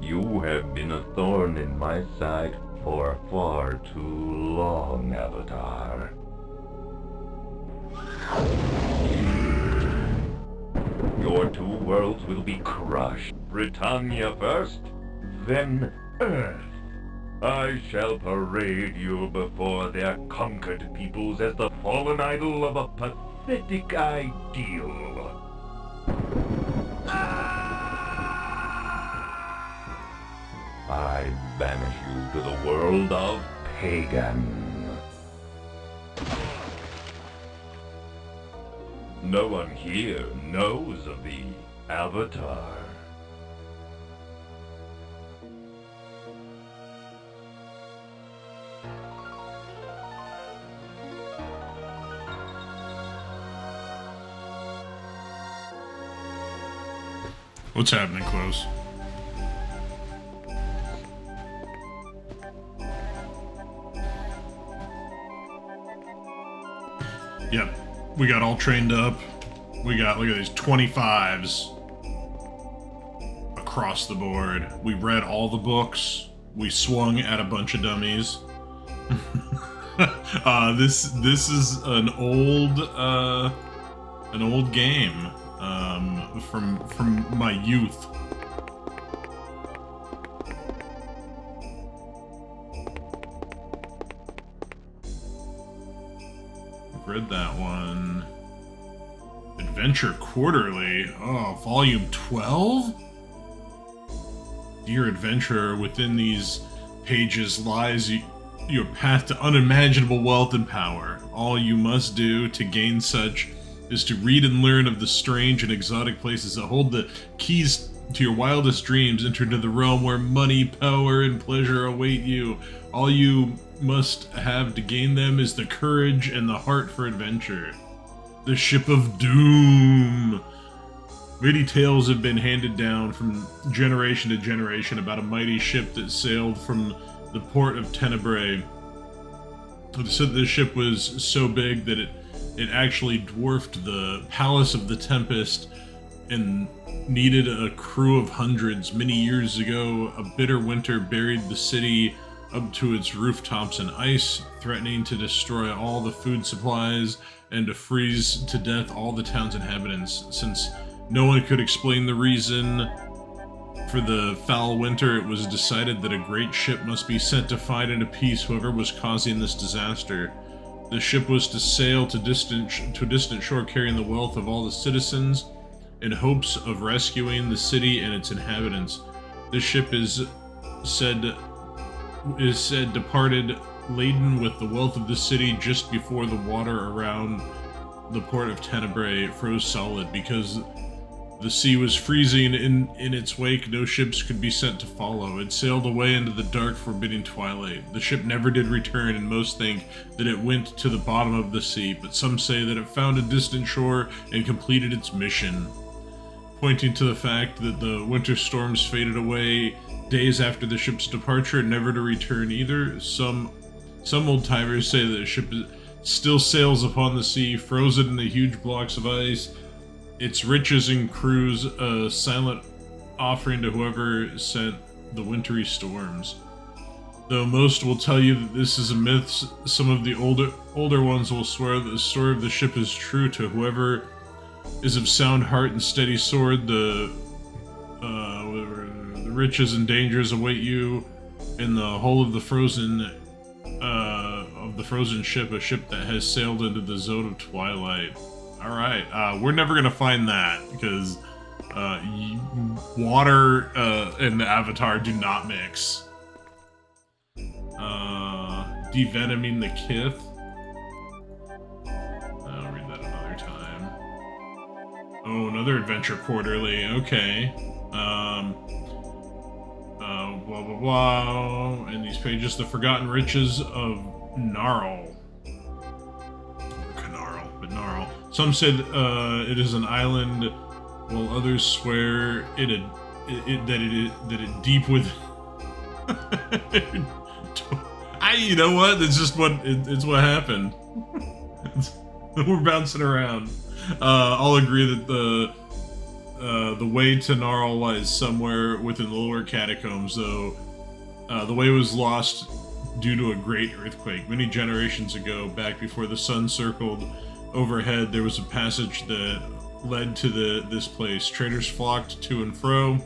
You have been a thorn in my side for far too long, Avatar. Your two worlds will be crushed. Britannia first, then Earth. I shall parade you before their conquered peoples as the fallen idol of a pathetic ideal. I banish you to the world of Pagan. No one here knows of the Avatar. What's happening, Close? Yep, we got all trained up. We got, look at these 25s across the board. We read all the books. We swung at a bunch of dummies. This is an old game from my youth. I've read that one. Adventure Quarterly. Oh, volume 12? Dear adventurer, within these pages lies your path to unimaginable wealth and power. All you must do to gain such is to read and learn of the strange and exotic places that hold the keys to your wildest dreams. Enter into the realm where money, power, and pleasure await you. All you must have to gain them is the courage and the heart for adventure. The Ship of Doom. Many tales have been handed down from generation to generation about a mighty ship that sailed from the port of Tenebrae. It said this ship was so big that it actually dwarfed the Palace of the Tempest and needed a crew of hundreds. Many years ago, a bitter winter buried the city up to its rooftops in ice, threatening to destroy all the food supplies and to freeze to death all the town's inhabitants. Since no one could explain the reason for the foul winter, it was decided that a great ship must be sent to find and appease whoever was causing this disaster. The ship was to sail to a distant shore carrying the wealth of all the citizens in hopes of rescuing the city and its inhabitants. This ship is said departed laden with the wealth of the city just before the water around the port of Tenebrae froze solid. Because the sea was freezing in its wake, no ships could be sent to follow. It sailed away into the dark, forbidding twilight. The ship never did return, and most think that it went to the bottom of the sea, but some say that it found a distant shore and completed its mission, pointing to the fact that the winter storms faded away days after the ship's departure, never to return either. Some old-timers say that the ship still sails upon the sea, frozen in the huge blocks of ice. Its riches and crews a silent offering to whoever sent the wintry storms. Though most will tell you that this is a myth, some of the older ones will swear that the story of the ship is true. To whoever is of sound heart and steady sword, the riches and dangers await you in the hull of the frozen ship, a ship that has sailed into the zone of twilight. Alright, we're never gonna find that, because water and the Avatar do not mix. Devenoming the Kith. I'll read that another time. Oh, another Adventure Quarterly, okay. Blah blah blah. In these pages, the forgotten riches of Gnarl. Gnarl. Some said it is an island, while others swear that it deep with. You know what? It's just it's what happened. We're bouncing around. I'll agree that the way to Gnarl lies somewhere within the lower catacombs, though the way was lost due to a great earthquake. Many generations ago, back before the sun circled overhead, there was a passage that led to this place. Traders flocked to and fro,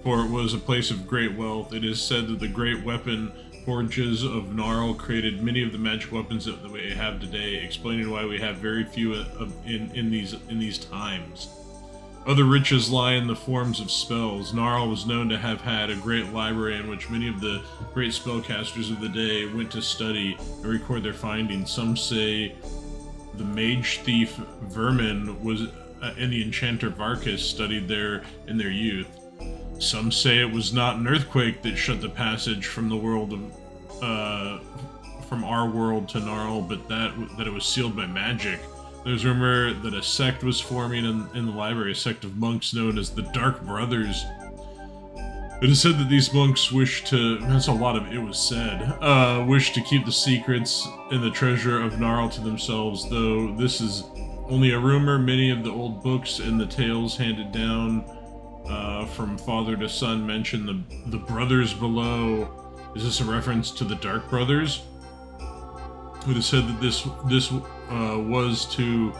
for it was a place of great wealth. It is said that the great weapon forges of Gnarl created many of the magic weapons that we have today, explaining why we have very few in these times. Other riches lie in the forms of spells. Gnarl was known to have had a great library in which many of the great spellcasters of the day went to study and record their findings. Some say the mage thief Vermin was and the enchanter Varkas studied there in their youth. Some say it was not an earthquake that shut the passage from the world of, from our world to Gnarl, but that it was sealed by magic. There's rumor that a sect was forming in the library, a sect of monks known as the Dark Brothers. It is said that these monks wish to, that's a lot of it was said, wish to keep the secrets and the treasure of Gnarl to themselves, though this is only a rumor. Many of the old books and the tales handed down from father to son mention the brothers below. Is this a reference to the Dark Brothers? It is said that this was to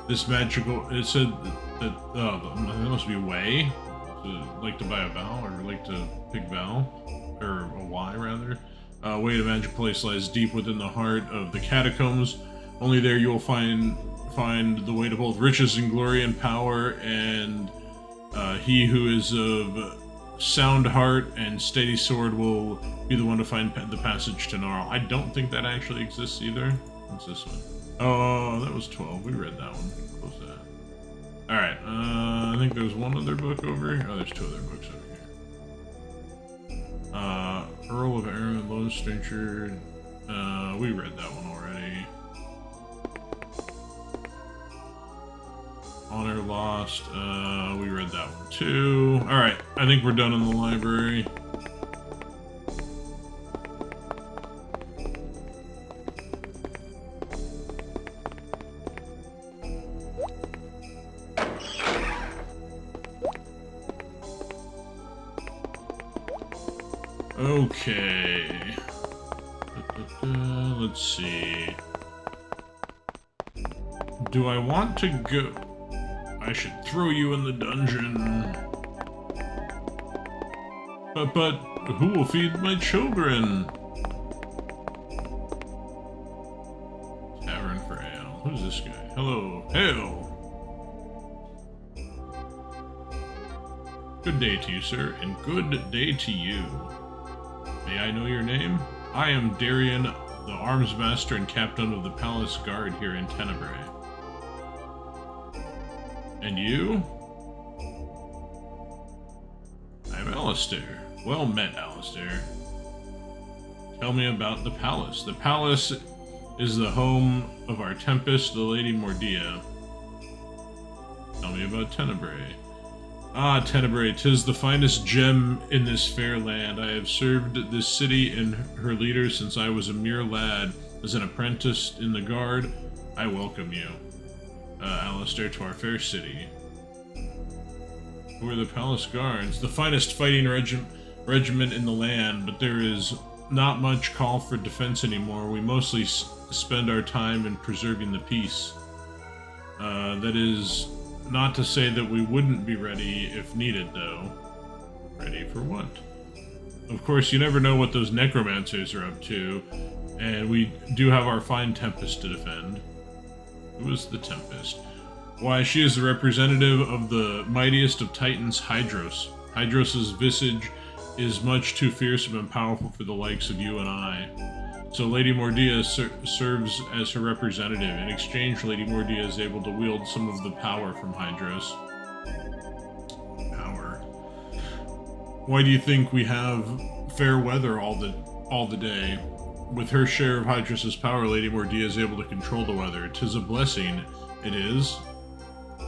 this magical. It said that that must be a way, like to buy a vowel or like to pick vowel, or a Y rather. Way to magic place lies deep within the heart of the catacombs. Only there you will find the way to both riches and glory and power, and he who is of sound heart and steady sword will be the one to find the passage to Gnarl. I don't think that actually exists either. What's this one? Oh, that was 12. We read that one. Close that. Alright, I think there's one other book over here. Oh, there's two other books over here. Earl of Arran, Lone Stranger. We read that one already. Honor Lost, we read that one too. Alright, I think we're done in the library. Okay. Let's see. Do I want to go? I should throw you in the dungeon. But who will feed my children? Tavern for ale. Who's this guy? Hello. Hail. Good day to you, sir, and good day to you. May I know your name? I am Darian, the arms master and captain of the palace guard here in Tenebrae. And you? I'm Alistair. Well met, Alistair. Tell me about the palace. The palace is the home of our Tempest, the Lady Mordia. Tell me about Tenebrae. Ah, Tenebrae, 'tis the finest gem in this fair land. I have served this city and her leaders since I was a mere lad. As an apprentice in the guard, I welcome you, Alistair, to our fair city. Who are the palace guards? The finest fighting regiment in the land, but there is not much call for defense anymore. We mostly spend our time in preserving the peace. That is not to say that we wouldn't be ready if needed, though. Ready for what? Of course, you never know what those necromancers are up to, and we do have our fine Tempest to defend. Who is the Tempest? Why, she is the representative of the mightiest of Titans, Hydros. Hydros' visage is much too fearsome and powerful for the likes of you and I. So Lady Mordia serves as her representative. In exchange, Lady Mordia is able to wield some of the power from Hydros. Power. Why do you think we have fair weather all the day? With her share of Hydros' power, Lady Mordia is able to control the weather. 'Tis a blessing. It is.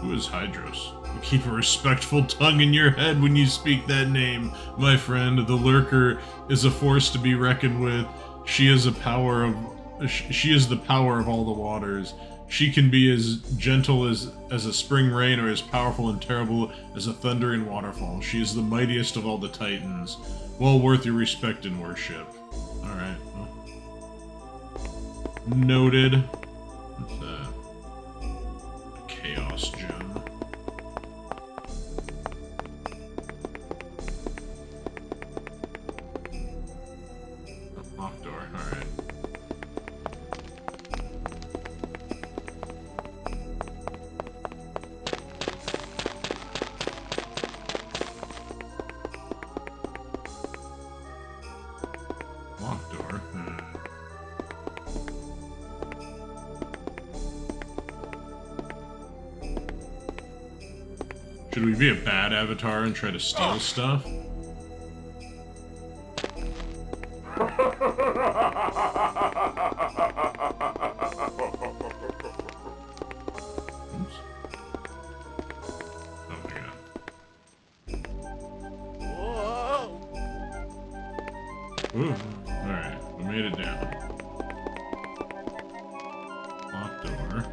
Who is Hydros? Keep a respectful tongue in your head when you speak that name, my friend. The Lurker is a force to be reckoned with. She is the power of all the waters. She can be as gentle as a spring rain or as powerful and terrible as a thundering waterfall. She is the mightiest of all the Titans. Well worth your respect and worship. Alright, well. Noted. What's that? A chaos gem. A locked door, alright. Locked door. Should we be a bad avatar and try to steal stuff? Oops. Oh my god. Ooh. Alright, we made it down. Locked door.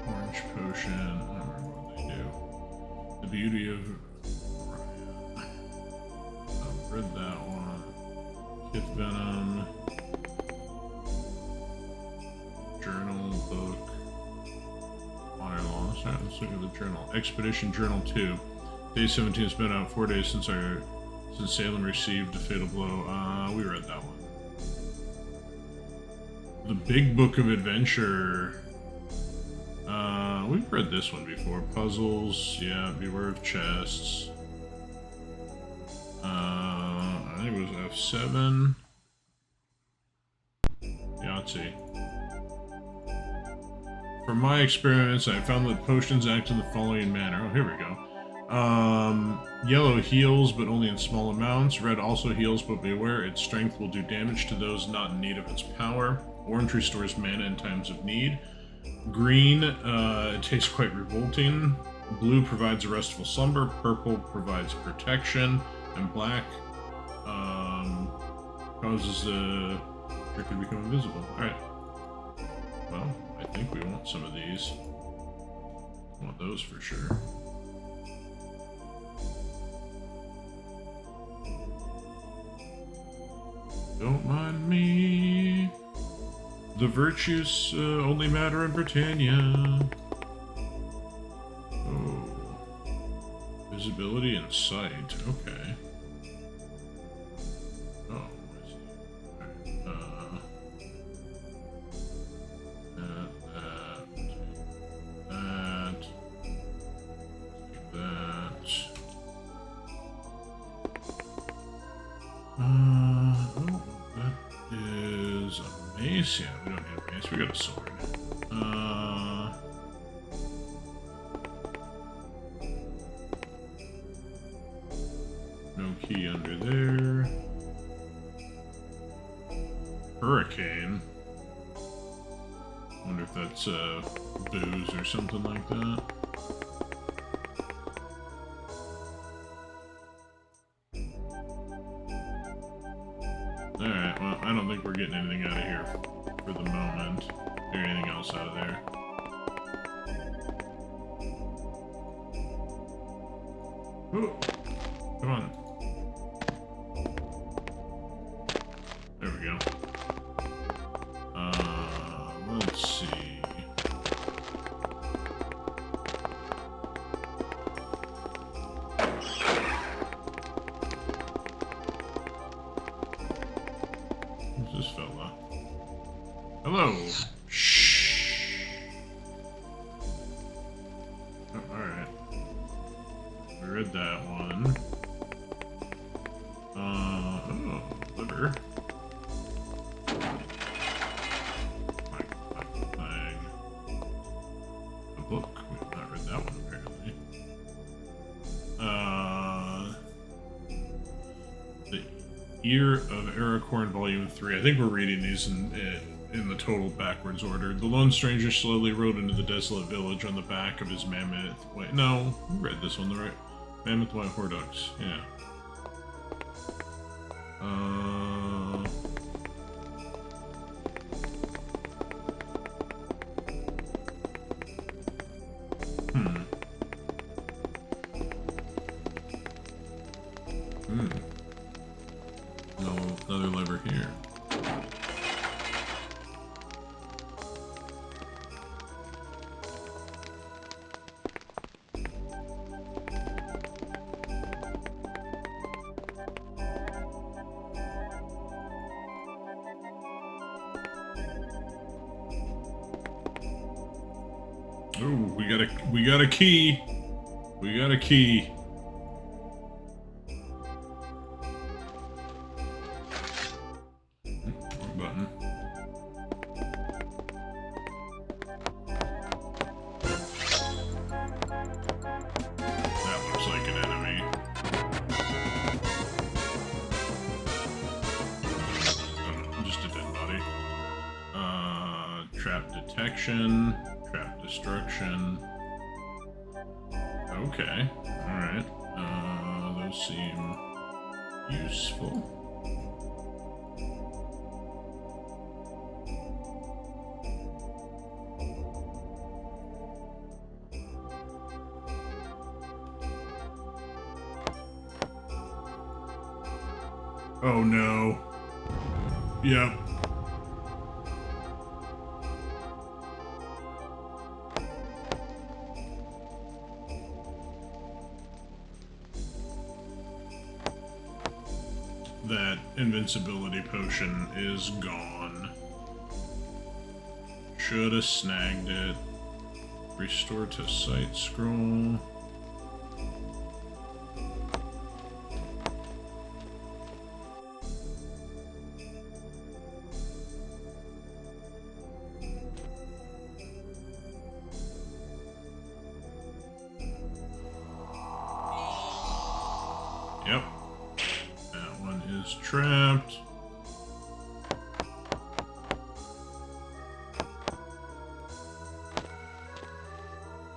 Orange potion. I don't remember what they do. The beauty of. I've read that one. Kith Venom. Journal, book. Honor loss. Alright, let's look at the journal. Expedition Journal 2. Day 17 has been out 4 days since Salem received a fatal blow. We read that one. The Big Book of Adventure. We've read this one before. Puzzles, yeah, beware of chests. I think it was F7. Yahtzee. From my experience, I found that potions act in the following manner. Oh, here we go. Yellow heals, but only in small amounts. Red also heals, but beware, its strength will do damage to those not in need of its power. Orange restores mana in times of need. Green, it tastes quite revolting. Blue provides a restful slumber. Purple provides protection. And black causes the trick to become invisible. Alright. Well, I think we want some of these. Want those for sure. Don't mind me. The virtues only matter in Britannia. Oh. Visibility and sight. Okay. Oh, I see. Mace? Yeah, we don't have mace. We got a sword. No key under there. Hurricane. Wonder if that's booze or something like that. Alright, well, I don't think we're getting anything out of here for the moment. Or anything else out of there. Ooh. Come on. There we go. Let's see. Who's this fella? Hello. Shh. Oh, alright. We read that one. Oh, liver. Thing. A book. We have not read that one apparently. Ear of Aracorn, Volume 3. I think we're reading these in the total backwards order. The lone stranger slowly rode into the desolate village on the back of his mammoth. Wait, no, we read this one, the right? Mammoth White Hordex, yeah. No, another lever here. Oh, we got a key. We got a key. Wrong button. That looks like an enemy. Oh, no, just a dead body. Trap detection. Trap destruction. Okay, alright. Those seem useful. Oh no. Yep. That invincibility potion is gone. Should have snagged it. Restore to sight scroll. Yep. That one is trapped.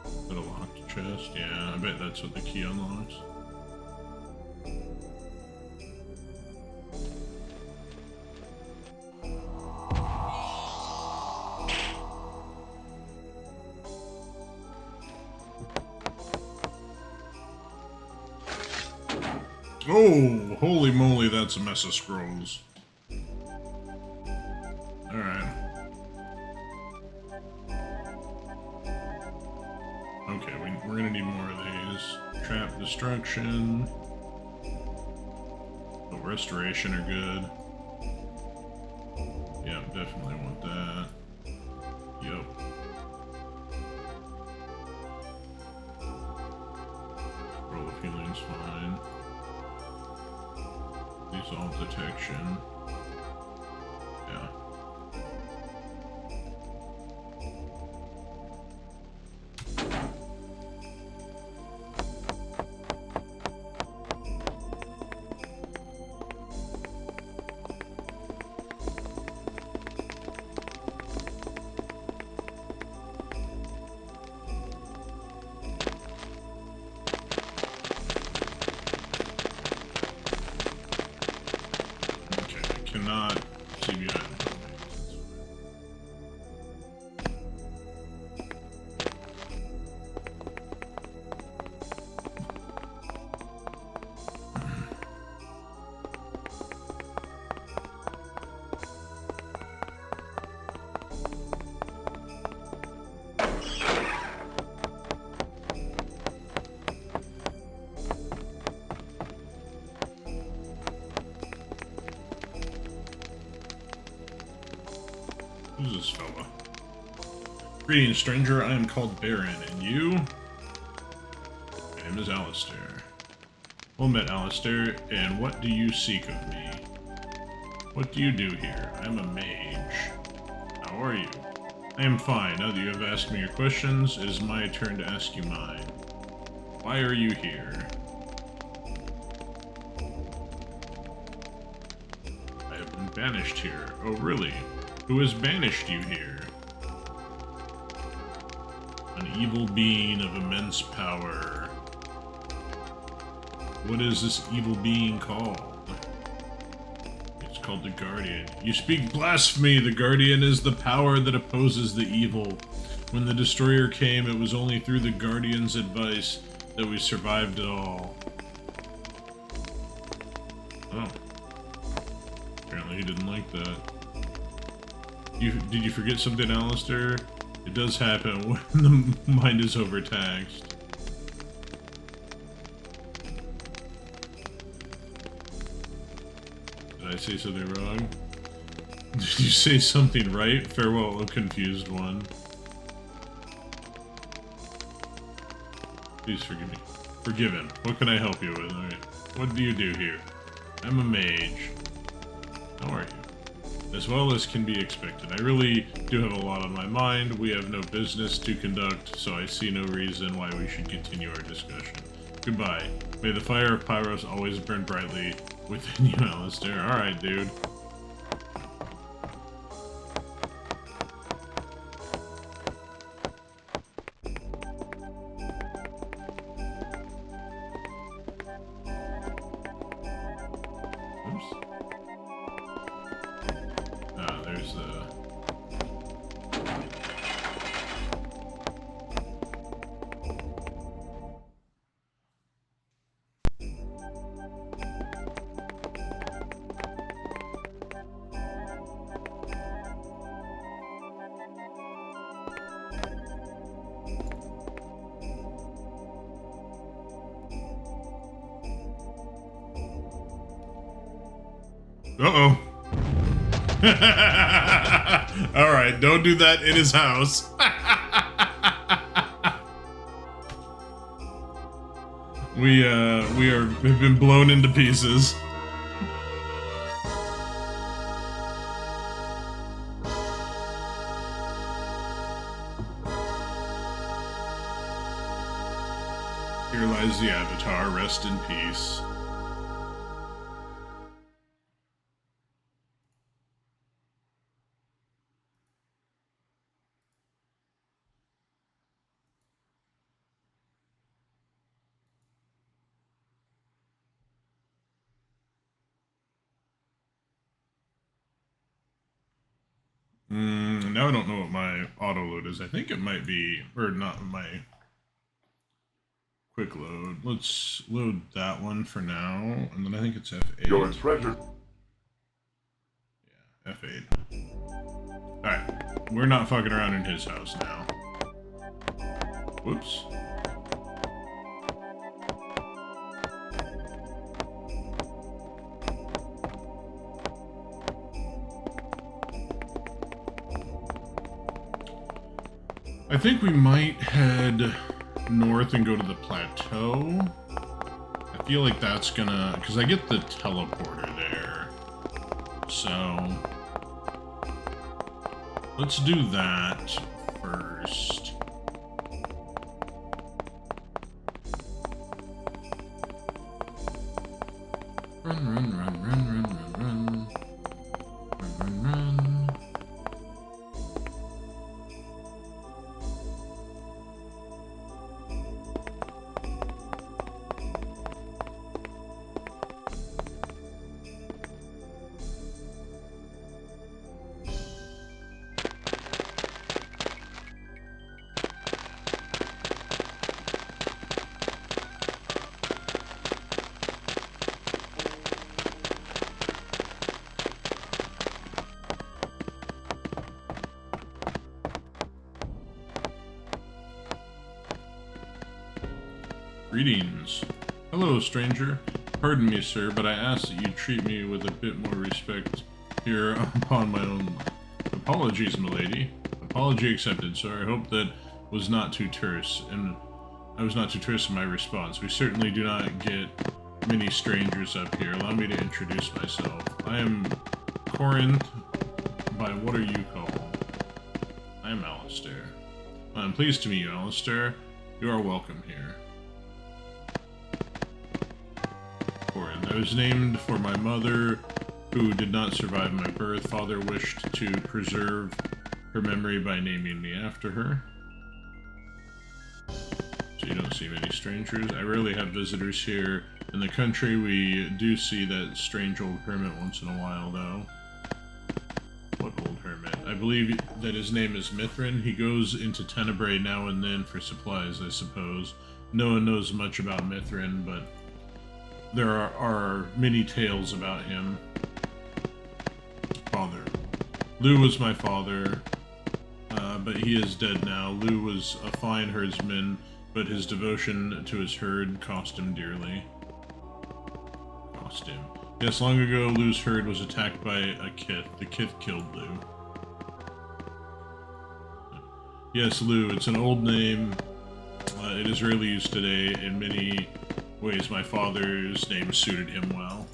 Is it a locked chest? Yeah, I bet that's what the key unlocks. Oh, holy moly, that's a mess of scrolls. Alright. Okay, we're gonna need more of these. Trap destruction. Oh, restoration are good. Yeah, definitely want that. Yep. Scroll of healing's fine. Resolve detection. Yeah. Cannot see behind me. Who's this fella? Greetings, stranger. I am called Baron, and you? My name is Alistair. Well met, Alistair, and what do you seek of me? What do you do here? I'm a mage. How are you? I am fine. Now that you have asked me your questions, it is my turn to ask you mine. Why are you here? Banished here. Oh, really? Who has banished you here? An evil being of immense power. What is this evil being called? It's called the Guardian. You speak blasphemy! The Guardian is the power that opposes the evil. When the Destroyer came, it was only through the Guardian's advice that we survived it all. Oh. Apparently he didn't like that. Did you forget something, Alistair? It does happen when the mind is overtaxed. Did I say something wrong? Did you say something right? Farewell, a confused one. Please forgive me. Forgiven. What can I help you with? Alright. What do you do here? I'm a mage. How are you? As well as can be expected. I really do have a lot on my mind. We have no business to conduct, so I see no reason why we should continue our discussion. Goodbye. May the fire of Pyros always burn brightly within you, Alistair. Alright, dude. Uh-oh. Alright, don't do that in his house. We've been blown into pieces. Here lies the Avatar, rest in peace. Now I don't know what my auto load is. I think it might be, or not my quick load. Let's load that one for now, and then I think it's F8. Your treasure. Yeah, F8. Alright, we're not fucking around in his house now. Whoops. I think we might head north and go to the plateau. I feel like that's gonna... because I get the teleporter there. So... let's do that first. Run, run, run, run, run, run, run. Run, run, run. Greetings. Hello, stranger. Pardon me, sir, but I ask that you treat me with a bit more respect here upon my own... Apologies, milady. Apology accepted, sir. I hope that was not too terse, and I was not too terse in my response. We certainly do not get many strangers up here. Allow me to introduce myself. I am Corinth, by what are you called? I am Alistair. I'm pleased to meet you, Alistair. You are welcome here. Corinth. I was named for my mother, who did not survive my birth. Father wished to preserve her memory by naming me after her. So you don't see many strangers. I rarely have visitors here. In the country, we do see that strange old hermit once in a while, though. What old hermit? I believe that his name is Mithrin. He goes into Tenebrae now and then for supplies, I suppose. No one knows much about Mithrin, but there are many tales about him. Father. Lou was my father, but he is dead now. Lou was a fine herdsman, but his devotion to his herd cost him dearly. Yes, long ago, Lou's herd was attacked by a kith. The kith killed Lou. Yes, Lou, it's an old name. It is rarely used today. In many ways, my father's name suited him well.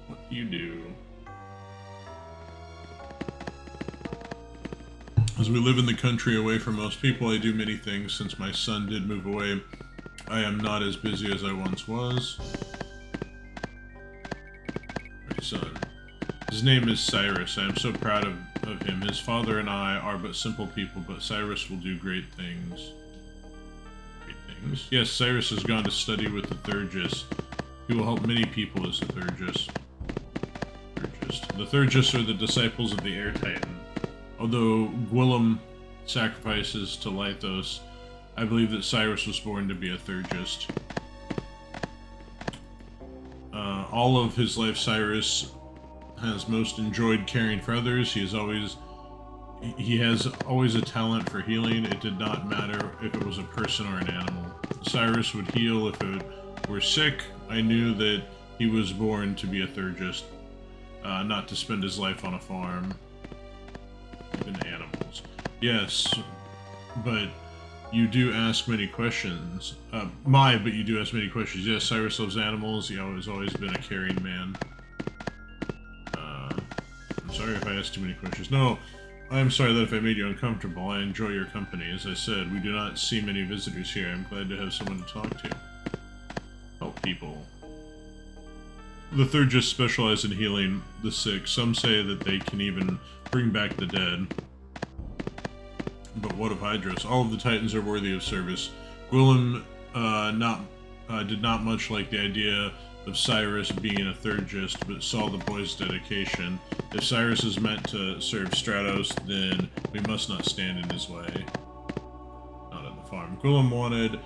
What do you do? As we live in the country away from most people, I do many things. Since my son did move away, I am not as busy as I once was. Son. His name is Cyrus. I am so proud of him. His father and I are but simple people, but Cyrus will do great things. Great things? Yes, Cyrus has gone to study with the Thurgis. He will help many people as a Thurgis. The Thurgis are the disciples of the Air Titan. Although Gwillem sacrifices to Lythos, I believe that Cyrus was born to be a Thurgis. All of his life, Cyrus has most enjoyed caring for others. He has always a talent for healing. It did not matter if it was a person or an animal. Cyrus would heal if it were sick. I knew that he was born to be a Thurgis, not to spend his life on a farm. Even animals. Yes, but you do ask many questions. But you do ask many questions. Yes, Cyrus loves animals. He has always been a caring man. I'm sorry if I asked too many questions. No, I'm sorry that if I made you uncomfortable. I enjoy your company. As I said, we do not see many visitors here. I'm glad to have someone to talk to. Help people. The Thurgis specialize in healing the sick. Some say that they can even bring back the dead. But what of Hydros? All of the Titans are worthy of service. Gwillem did not much like the idea of Cyrus being a Thurgis, but saw the boy's dedication. If Cyrus is meant to serve Stratos, then we must not stand in his way. Not at the farm. Gwillem wanted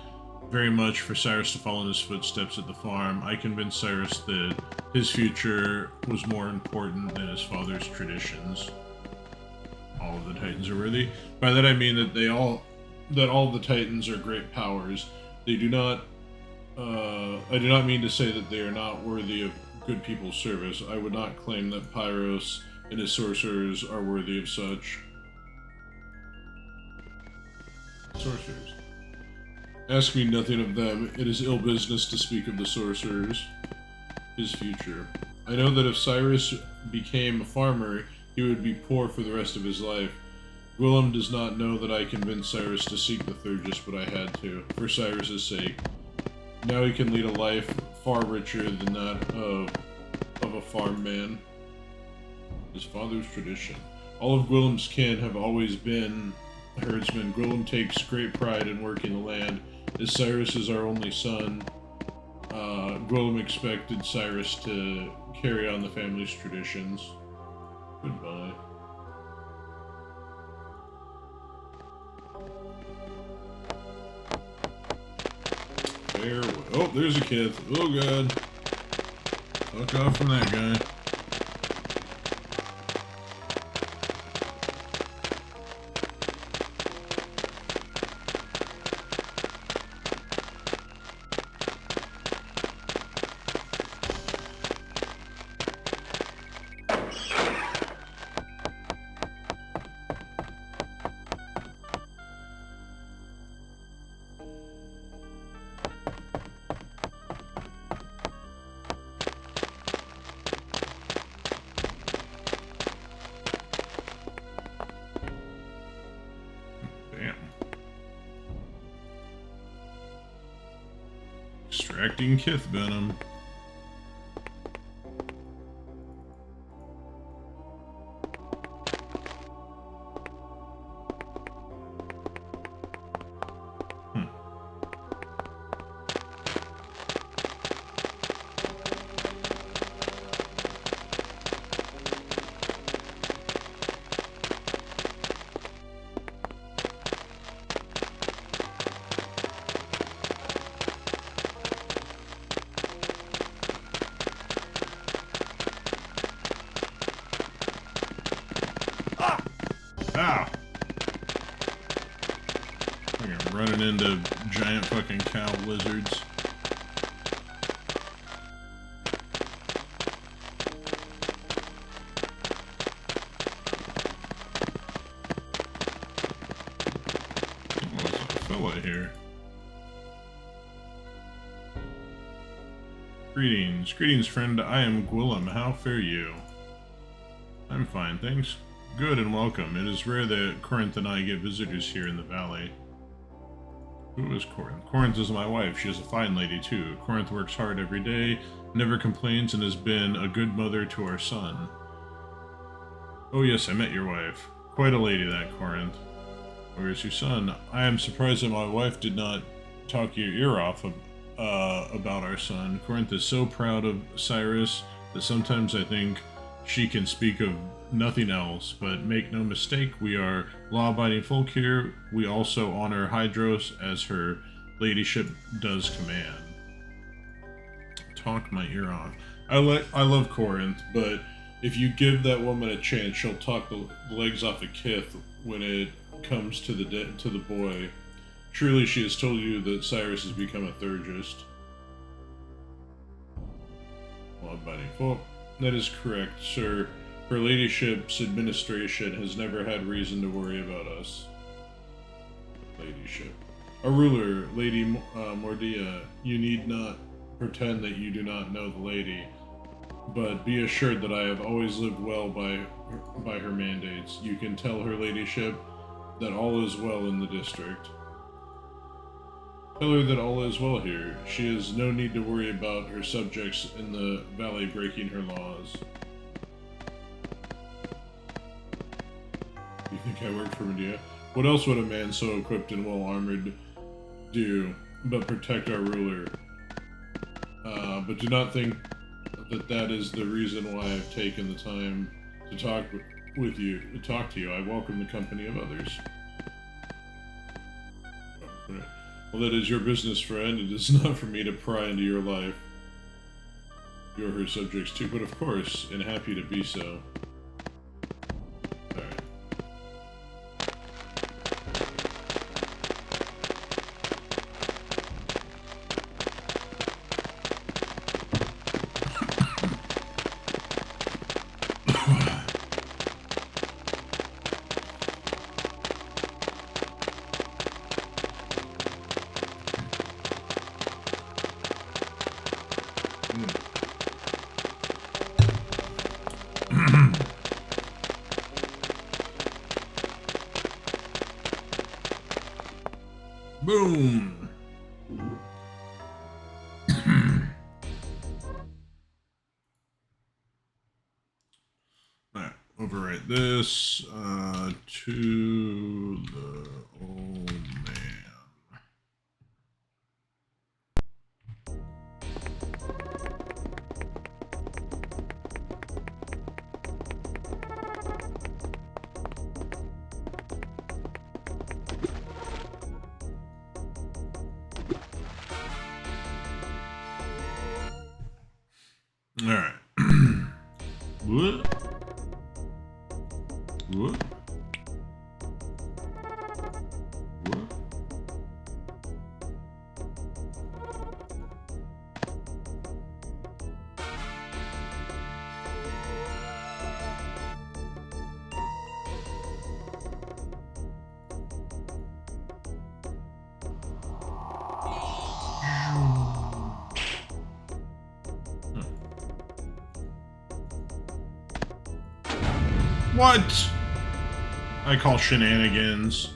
very much for Cyrus to follow in his footsteps at the farm. I convinced Cyrus that his future was more important than his father's traditions. All of the Titans are worthy. By that I mean that all the Titans are great powers. They do not. I do not mean to say that they are not worthy of good people's service. I would not claim that Pyros and his sorcerers are worthy of such. Sorcerers. Ask me nothing of them. It is ill business to speak of the sorcerers. His future. I know that if Cyrus became a farmer, he would be poor for the rest of his life. Gwillem does not know that I convinced Cyrus to seek the Thurgis, but I had to, for Cyrus's sake. Now he can lead a life far richer than that of a farm man. His father's tradition. All of Gwillem's kin have always been herdsmen. Gwillem takes great pride in working the land. As Cyrus is our only son, Gwillem expected Cyrus to carry on the family's traditions. Goodbye. Farewell. Oh, there's a kid. Oh, God. Fuck off from that guy. Extracting Kith venom. Fucking running into giant fucking cow lizards. Oh, there's a fella here. Greetings, friend. I am Gwillem. How fare you? I'm fine, thanks. Good and welcome. It is rare that Corinth and I get visitors here in the valley. Who is Corinth? Corinth is my wife. She is a fine lady, too. Corinth works hard every day, never complains, and has been a good mother to our son. Oh yes, I met your wife. Quite a lady, that Corinth. Where is your son? I am surprised that my wife did not talk your ear off about our son. Corinth is so proud of Cyrus that sometimes I think she can speak of nothing else, but make no mistake, we are law-abiding folk here. We also honor Hydros as her ladyship does command. Talk my ear off. I love Corinth, but if you give that woman a chance, she'll talk the legs off a Kith when it comes to the boy. Truly, she has told you that Cyrus has become a Thurgist. Law-abiding folk. That is correct, sir. Her ladyship's administration has never had reason to worry about us. Ladyship. A ruler, Lady Mordia, you need not pretend that you do not know the lady, but be assured that I have always lived well by her mandates. You can tell her ladyship that all is well in the district. Tell her that all is well here. She has no need to worry about her subjects in the valley breaking her laws. You think I work for Medea? What else would a man so equipped and well-armored do but protect our ruler? But do not think that that is the reason why I've taken the time to talk to you. I welcome the company of others. Well, that is your business, friend. It is not for me to pry into your life. You're her subjects too, but of course, and happy to be so. Alright. Boom! Alright, overwrite this to the old man. Alright. What? What? What? What? I call shenanigans.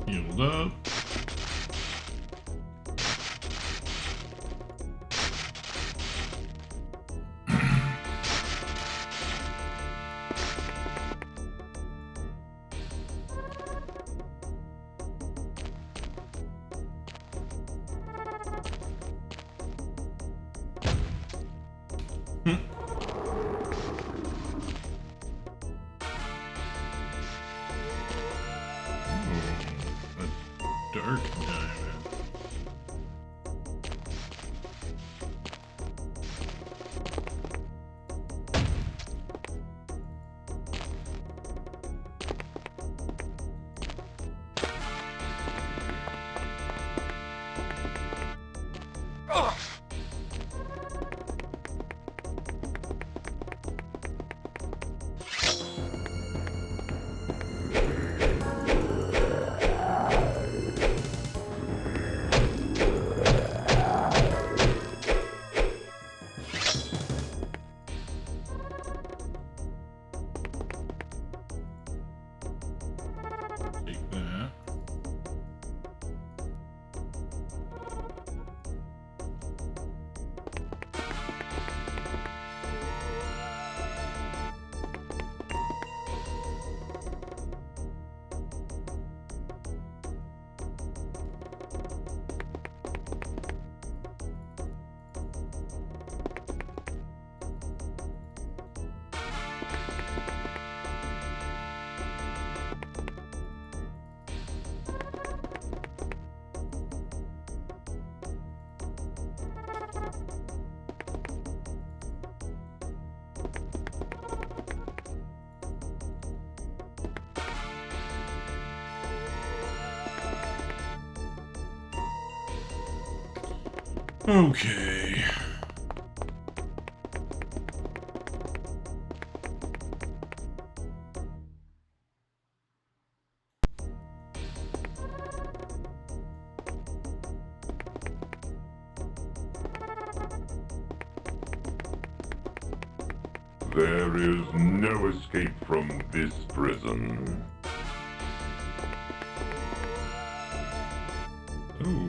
Healed up. Dark diamond. Take that. Okay. There is no escape from this prison. Ooh.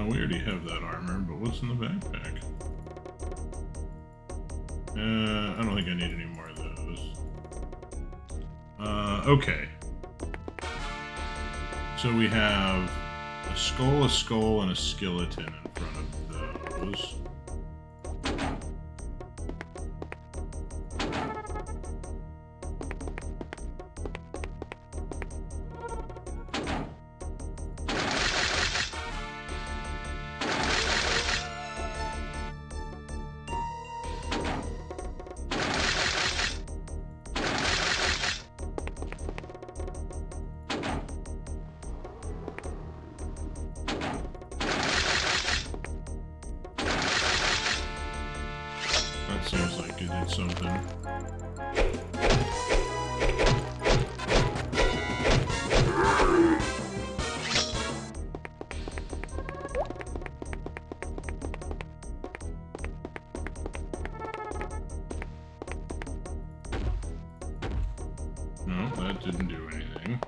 We already have that armor, but what's in the backpack? I don't think I need any more of those. Okay. So we have a skull, and a skeleton in front of those. That seems like it did something. No, that didn't do anything.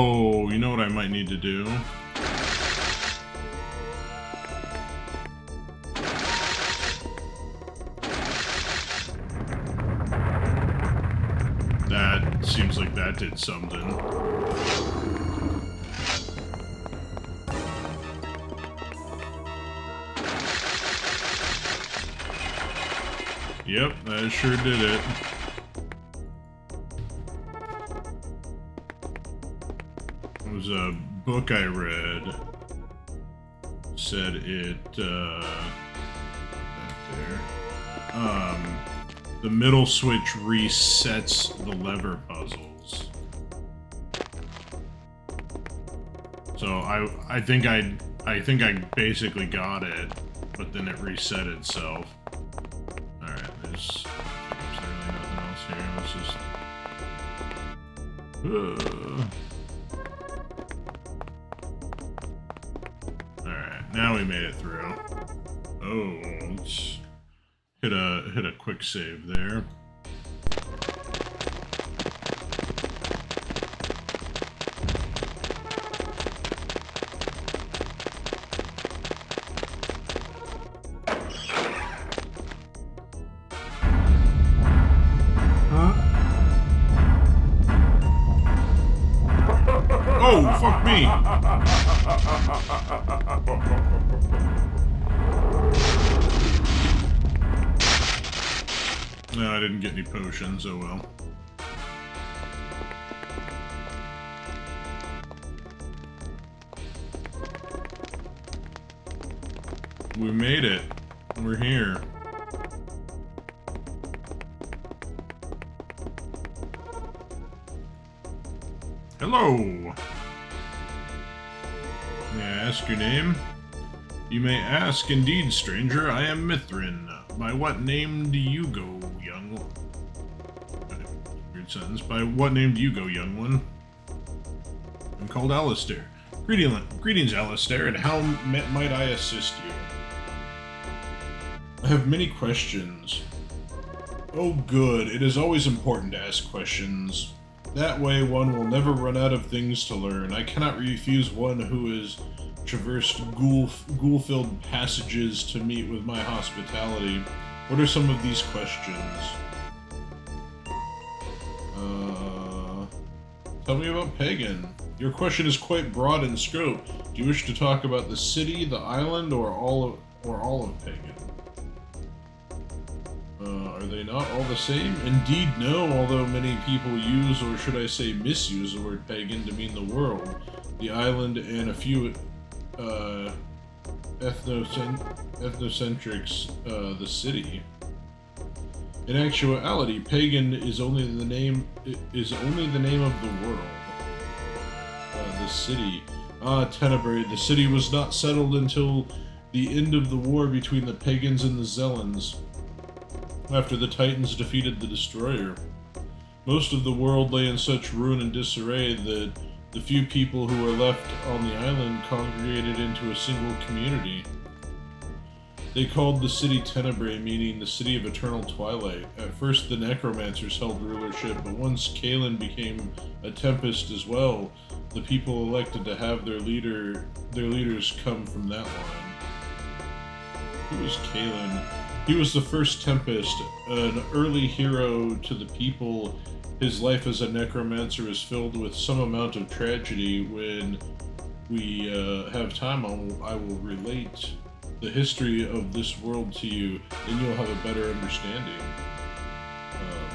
Oh, you know what I might need to do? That seems like that did something. Yep, that sure did it. It was a book I read. Said it, back there. The middle switch resets the lever puzzles. So I think I basically got it, but then it reset itself. Alright, there's really nothing else here. Let's just Alright, now we made it through. Oh, let's hit a quick save there. Oh, fuck me! No, I didn't get any potions, oh well. We made it. We're here. Hello! May I ask your name? You may ask indeed, stranger. I am Mithrin. By what name do you go, young one? Weird sentence. By what name do you go, young one? I'm called Alistair. Greetings, Alistair, and how might I assist you? I have many questions. Oh, good. It is always important to ask questions. That way, one will never run out of things to learn. I cannot refuse one who has traversed ghoul-filled passages to meet with my hospitality. What are some of these questions? Tell me about Pagan. Your question is quite broad in scope. Do you wish to talk about the city, the island, or all of Pagan? Are they not all the same? Indeed, no, although many people use, or should I say misuse, the word pagan to mean the world, the island, and a few ethnocentrics, the city. In actuality, pagan is only the name of the world. The city. Tenebrae, the city was not settled until the end of the war between the pagans and the Zelens, after the Titans defeated the Destroyer. Most of the world lay in such ruin and disarray that the few people who were left on the island congregated into a single community. They called the city Tenebrae, meaning the city of eternal twilight. At first the necromancers held rulership, but once Kalen became a tempest as well, the people elected to have their leaders come from that line. Who was Kalen? He was the first Tempest, an early hero to the people. His life as a necromancer is filled with some amount of tragedy. When we have time, I will relate the history of this world to you, and you'll have a better understanding.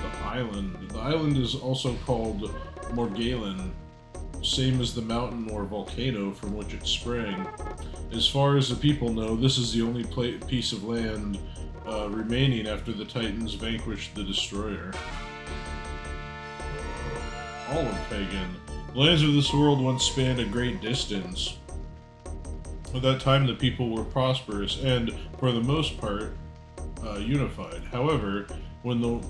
The island. The island is also called Morgalen, same as the mountain or volcano from which it sprang. As far as the people know, this is the only piece of land remaining after the Titans vanquished the Destroyer. All of Pagan. The lands of this world once spanned a great distance. At that time, the people were prosperous and, for the most part, unified. However, when the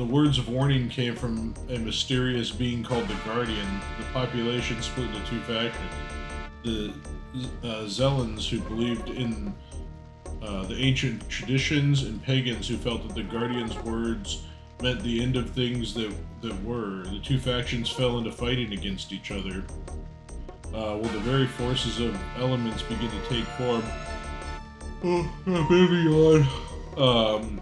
words of warning came from a mysterious being called the Guardian, the population split into two factions. The Zelens, who believed in the ancient traditions, and pagans who felt that the Guardian's words meant the end of things that were. The two factions fell into fighting against each other. Will the very forces of elements begin to take form? Moving on.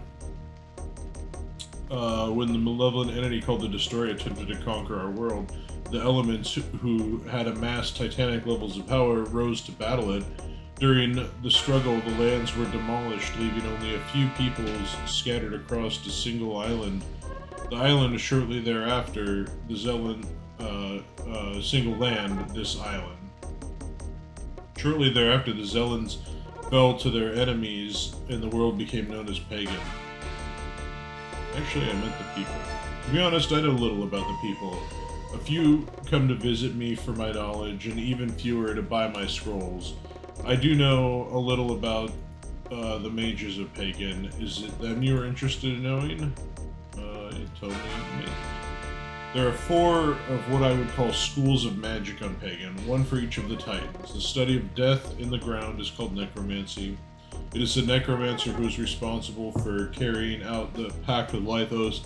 When the malevolent entity called the Destroyer attempted to conquer our world, the elements who had amassed titanic levels of power rose to battle it. During the struggle, the lands were demolished, leaving only a few peoples scattered across a single island. The island shortly thereafter, the Zealand, single land, this island. Shortly thereafter, the Zelans fell to their enemies, and the world became known as pagan. Actually, I meant the people. To be honest, I know little about the people. A few come to visit me for my knowledge, and even fewer to buy my scrolls. I do know a little about the mages of pagan. Is it them you are interested in knowing? You told me. There are 4 of what I would call schools of magic on pagan, one for each of the titans. The study of death in the ground is called necromancy. It is the necromancer who is responsible for carrying out the pact with Lythos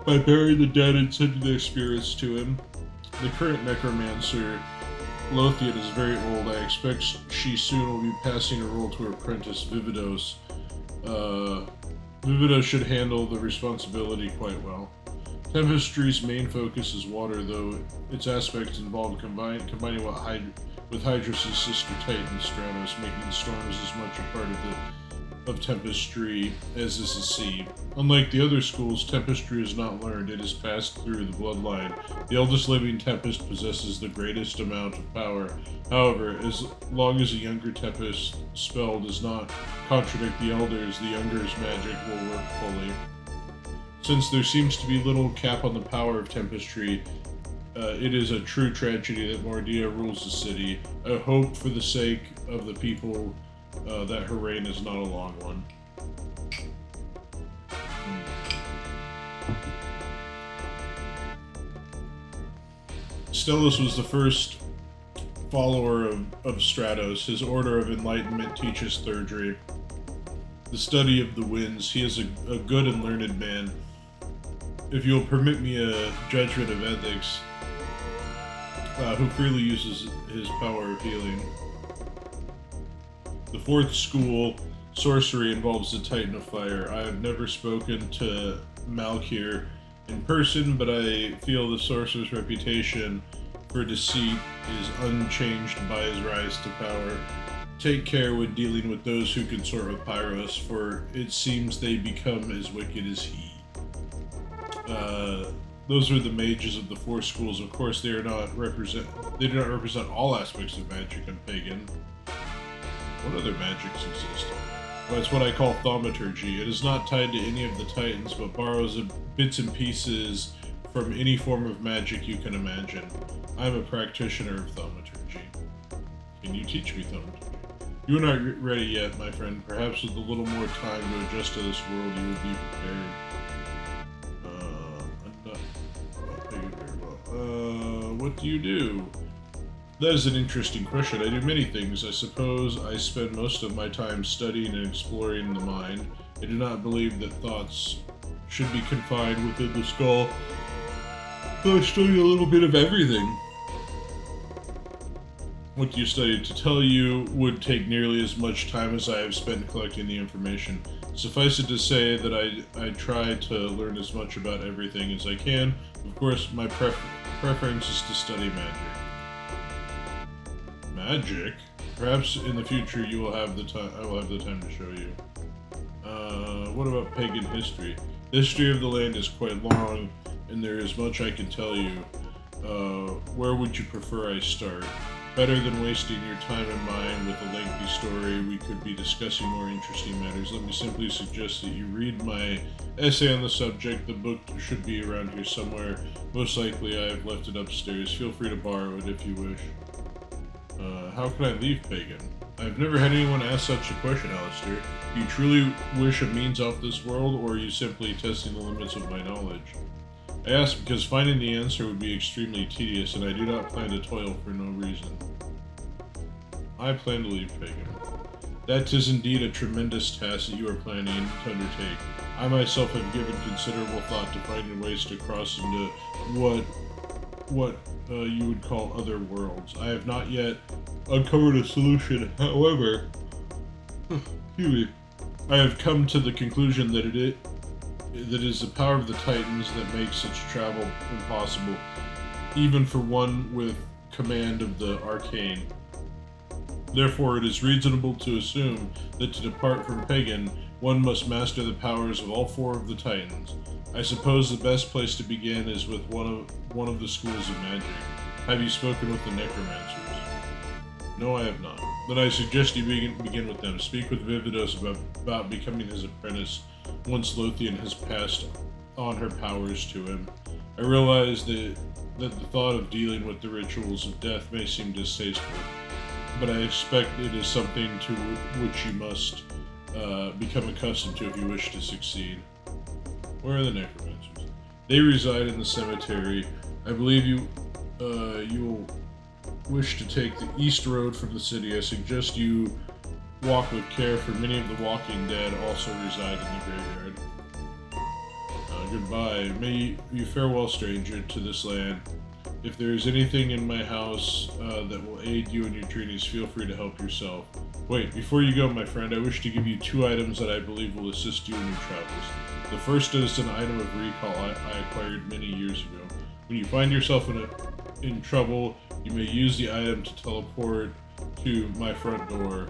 by burying the dead and sending their spirits to him. The current necromancer, Lothian, is very old. I expect she soon will be passing her role to her apprentice, Vividos. Vividos should handle the responsibility quite well. Tempestry's main focus is water, though its aspects involve combining with Hydrus' sister Titan, Stratos, making storms as much a part of Tempestry as is the sea. Unlike the other schools, Tempestry is not learned, it is passed through the bloodline. The eldest living Tempest possesses the greatest amount of power. However, as long as a younger Tempest spell does not contradict the elders, the younger's magic will work fully. Since there seems to be little cap on the power of Tempestry, it is a true tragedy that Mordia rules the city. I hope for the sake of the people that her reign is not a long one. Stellus was the first follower of Stratos. His order of enlightenment teaches Thirdry, the study of the winds. He is a good and learned man. If you'll permit me a judgment of ethics, who freely uses his power of healing. The 4th school, sorcery, involves the Titan of Fire. I have never spoken to Malkir in person, but I feel the sorcerer's reputation for deceit is unchanged by his rise to power. Take care when dealing with those who consort with Pyros, for it seems they become as wicked as he. Those are the mages of the 4 schools. Of course, they do not represent all aspects of magic and pagan. What other magics exist? Well, it's what I call thaumaturgy. It is not tied to any of the titans, but borrows bits and pieces from any form of magic you can imagine. I am a practitioner of thaumaturgy. Can you teach me thaumaturgy? You are not ready yet, my friend. Perhaps with a little more time to adjust to this world, you will be prepared. What do you do? That is an interesting question. I do many things. I suppose I spend most of my time studying and exploring the mind. I do not believe that thoughts should be confined within the skull. Though I study a little bit of everything. What do you study? To tell you would take nearly as much time as I have spent collecting the information. Suffice it to say that I try to learn as much about everything as I can. Of course, my preference is to study magic. Magic? Perhaps in the future you will have the time. I will have the time to show you. What about pagan history? The history of the land is quite long, and there is much I can tell you. Where would you prefer I start? Better than wasting your time and mine with a lengthy story, we could be discussing more interesting matters. Let me simply suggest that you read my essay on the subject. The book should be around here somewhere. Most likely I have left it upstairs. Feel free to borrow it if you wish. How can I leave Pagan? I've never had anyone ask such a question, Alistair. Do you truly wish a means off this world, or are you simply testing the limits of my knowledge? I ask because finding the answer would be extremely tedious, and I do not plan to toil for no reason. I plan to leave Pagan. That is indeed a tremendous task that you are planning to undertake. I myself have given considerable thought to finding ways to cross into what you would call other worlds. I have not yet uncovered a solution. However, excuse me, I have come to the conclusion that it is the power of the Titans that makes such travel impossible, even for one with command of the arcane. Therefore, it is reasonable to assume that to depart from Pagan, one must master the powers of all four of the Titans. I suppose the best place to begin is with one of the schools of magic. Have you spoken with the necromancers? No, I have not. Then I suggest you begin with them. Speak with Vividos about becoming his apprentice once Lothian has passed on her powers to him. I realize that the thought of dealing with the rituals of death may seem distasteful, but I expect it is something to which you must become accustomed to if you wish to succeed. Where are the necromancers? They reside in the cemetery. I believe you will wish to take the east road from the city. I suggest you walk with care, for many of the walking dead also reside in the graveyard. Goodbye. May you farewell, stranger, to this land. If there is anything in my house that will aid you in your journeys, feel free to help yourself. Wait, before you go, my friend, I wish to give you 2 items that I believe will assist you in your travels. The first is an item of recall I acquired many years ago. When you find yourself in trouble, you may use the item to teleport to my front door.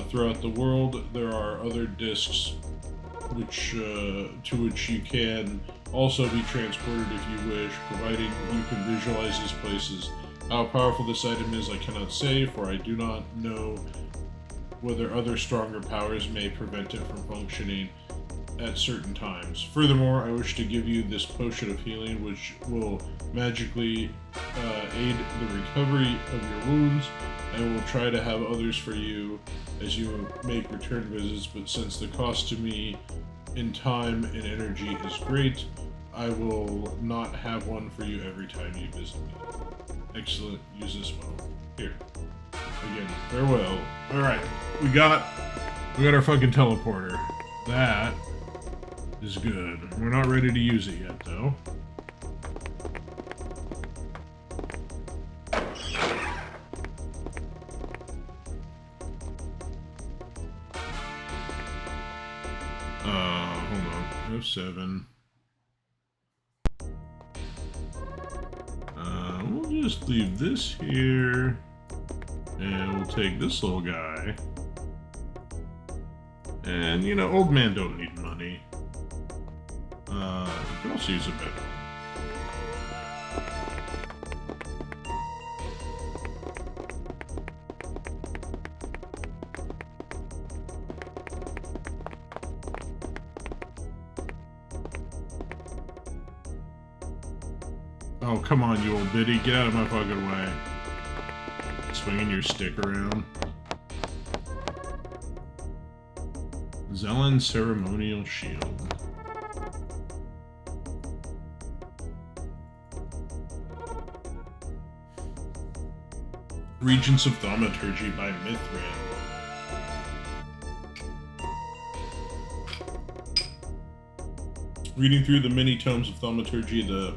Throughout the world, there are other discs to which you can also be transported if you wish, providing you can visualize these places. How powerful this item is, I cannot say, for I do not know whether other stronger powers may prevent it from functioning at certain times. Furthermore, I wish to give you this potion of healing, which will magically aid the recovery of your wounds. I will try to have others for you as you make return visits, but since the cost to me in time and energy is great, I will not have one for you every time you visit me. Excellent, use this well. Here. Again, farewell. Alright, we got our fucking teleporter. That is good. We're not ready to use it yet, though. Hold on. F7. We'll just leave this here. And we'll take this little guy. And, you know, old man don't need money. We can also use a better one. Oh, come on, you old biddy. Get out of my fucking way. Swinging your stick around. Zelen Ceremonial Shield. Regents of Thaumaturgy by Mithran. Reading through the many tomes of Thaumaturgy, the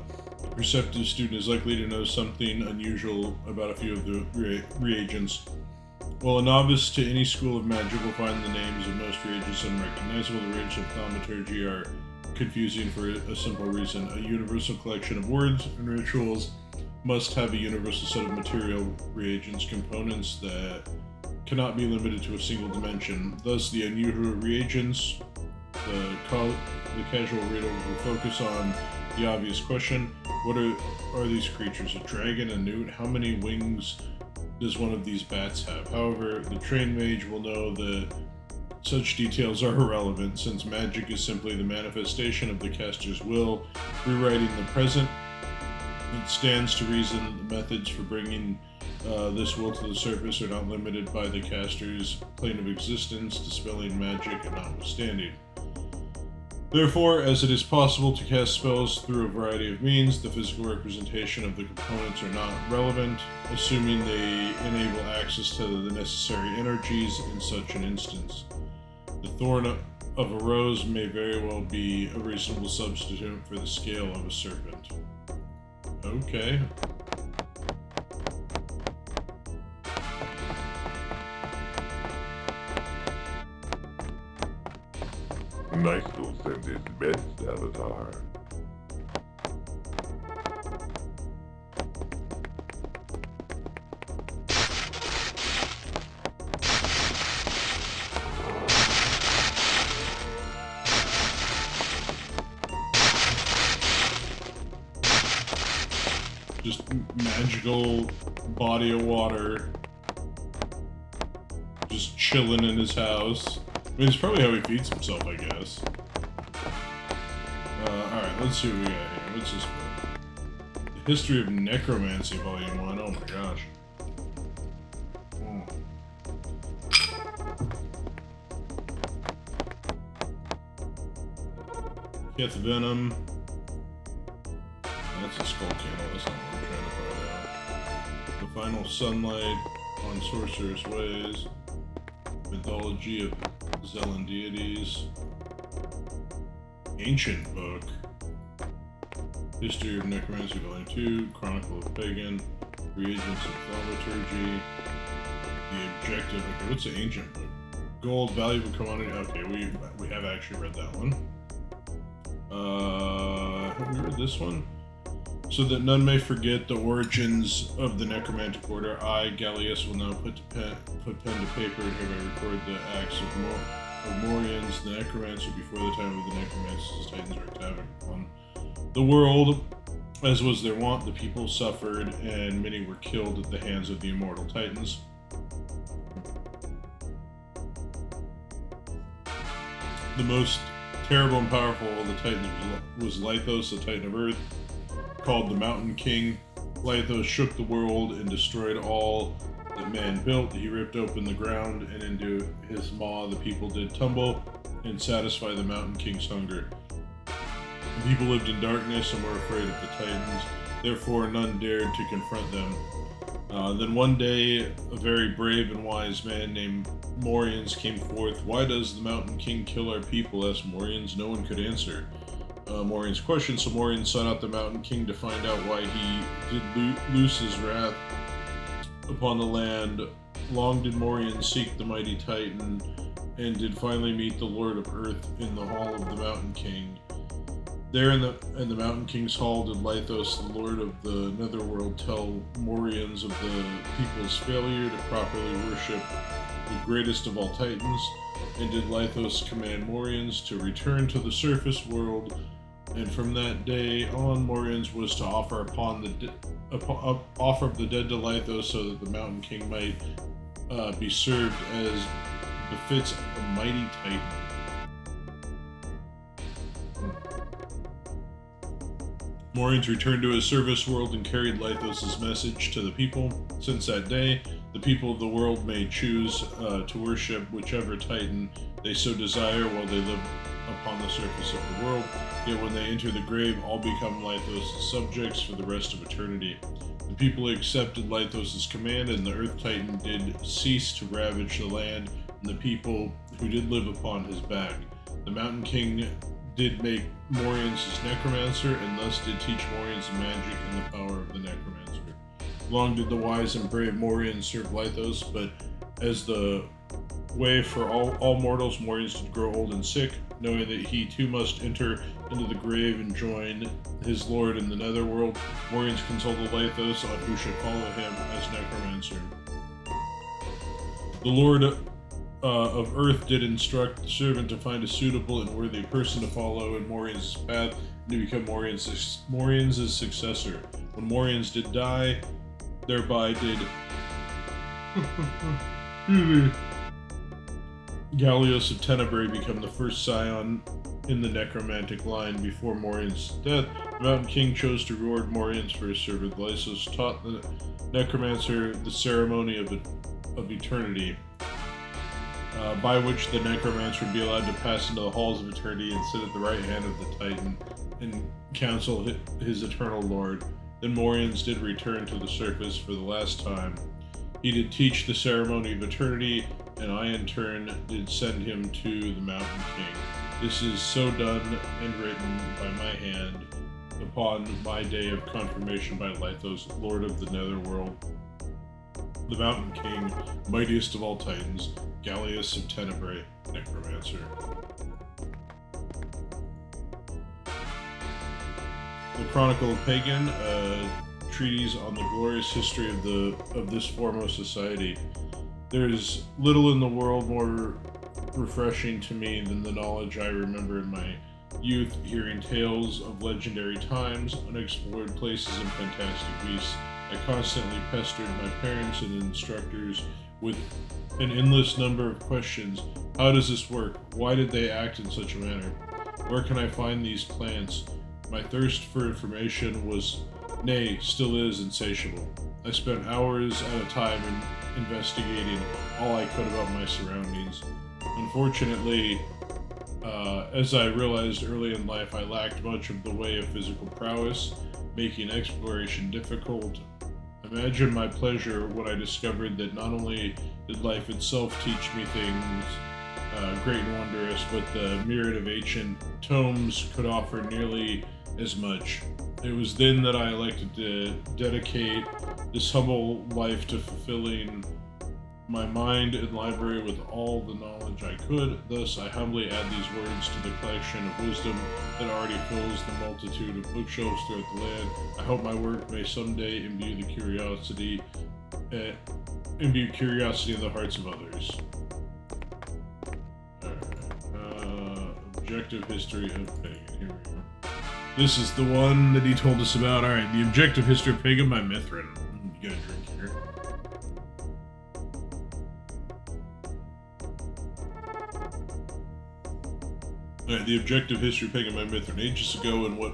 receptive student is likely to know something unusual about a few of the reagents. While a novice to any school of magic will find the names of most reagents unrecognizable, the range of thaumaturgy are confusing for a simple reason. A universal collection of words and rituals must have a universal set of material reagents components that cannot be limited to a single dimension. Thus, the unusual reagents, the casual reader will focus on the obvious question: what are these creatures? A dragon, a newt? How many wings does one of these bats have? However, the trained mage will know that such details are irrelevant, since magic is simply the manifestation of the caster's will, rewriting the present. It stands to reason the methods for bringing this will to the surface are not limited by the caster's plane of existence, dispelling magic and notwithstanding. Therefore, as it is possible to cast spells through a variety of means, the physical representation of the components are not relevant, assuming they enable access to the necessary energies in such an instance. The thorn of a rose may very well be a reasonable substitute for the scale of a serpent. Okay. Nice to send his best, Chadatar. Just magical body of water. Just chilling in his house. I mean, it's probably how he feeds himself, I guess. Alright, let's see what we got here. What's this book? The History of Necromancy, Volume 1. Oh my gosh. Keth Venom. That's a skull candle, that's not what I'm trying to find out. The Final Sunlight on Sorcerer's Ways. Mythology of Zelan Deities. Ancient Book. History of Necromancy Volume 2. Chronicle of Pagan. Reagents of Thaumaturgy. The Objective. Okay, what's the Ancient Book? Gold, valuable commodity. Okay, we have actually read that one. Have we read this one? So that none may forget the origins of the necromantic order, I, Gallius, will now put pen to paper and hereby record the acts of Morians, the necromancer, before the time of the necromancers, Titans wreaked havoc upon the world. As was their wont, the people suffered, and many were killed at the hands of the immortal Titans. The most terrible and powerful of the Titans was Lythos, the Titan of Earth, called the Mountain King. Lythos shook the world and destroyed all that man built. He ripped open the ground, and into his maw the people did tumble and satisfy the Mountain King's hunger. The people lived in darkness and were afraid of the Titans, therefore none dared to confront them. Then one day, a very brave and wise man named Morians came forth. Why does the Mountain King kill our people? Asked Morians. No one could answer Morians' question, so Morians sought out the Mountain King to find out why he did loose his wrath upon the land. Long did Morians seek the mighty Titan, and did finally meet the Lord of Earth in the hall of the Mountain King. There in the Mountain King's hall did Lythos, the Lord of the Netherworld, tell Morians of the people's failure to properly worship the greatest of all Titans, and did Lythos command Morians to return to the surface world, and from that day on Morians was to offer upon the offer up the dead to Lythos so that the Mountain King might be served as befits a mighty Titan. Morians returned to his service world and carried Lythos' message to the people. Since that day, the people of the world may choose to worship whichever Titan they so desire while they live upon the surface of the world. Yet when they enter the grave, all become Lythos' subjects for the rest of eternity. The people accepted Lythos' command, and the Earth Titan did cease to ravage the land, and the people who did live upon his back. The Mountain King did make Morians his necromancer, and thus did teach Morians the magic and the power of the necromancer. Long did the wise and brave Morians serve Lythos, but as the way for all mortals, Morians did grow old and sick, knowing that he too must enter into the grave and join his lord in the netherworld. Morians consulted Lythos on who should follow him as necromancer. The Lord of Earth did instruct the servant to find a suitable and worthy person to follow in Morians' path and to become Morians' successor. When Morians did die, thereby did Gallius of Tenebrae become the first scion in the necromantic line. Before Morians' death, the Mountain King chose to reward Morians for his service. Lythos taught the necromancer the ceremony of eternity, by which the necromancer would be allowed to pass into the halls of eternity and sit at the right hand of the Titan and counsel his eternal lord. Then Morians did return to the surface for the last time. He did teach the ceremony of eternity and I in turn did send him to the Mountain King. This is so done and written by my hand upon my day of confirmation by Lythos, Lord of the Netherworld, the Mountain King, mightiest of all Titans, Gallius of Tenebrae, Necromancer. The Chronicle of Pagan, a treatise on the glorious history of this foremost society. There's little in the world more refreshing to me than the knowledge I remember in my youth, hearing tales of legendary times, unexplored places, and fantastic beasts. I constantly pestered my parents and instructors with an endless number of questions. How does this work? Why did they act in such a manner? Where can I find these plants? My thirst for information was, nay, still is, insatiable. I spent hours at a time investigating all I could about my surroundings. Unfortunately, as I realized early in life, I lacked much of the way of physical prowess, making exploration difficult. Imagine my pleasure when I discovered that not only did life itself teach me things great and wondrous, but the myriad of ancient tomes could offer nearly as much. It was then that I elected to dedicate this humble life to fulfilling my mind and library with all the knowledge I could. Thus, I humbly add these words to the collection of wisdom that already fills the multitude of bookshelves throughout the land. I hope my work may someday imbue curiosity in the hearts of others. Objective history of pagan. Here we go. This is the one that he told us about. Alright, the objective history of pagan by Mithrin. You got a drink here. Alright, the objective history of pagan by Mithrin. Ages ago, in what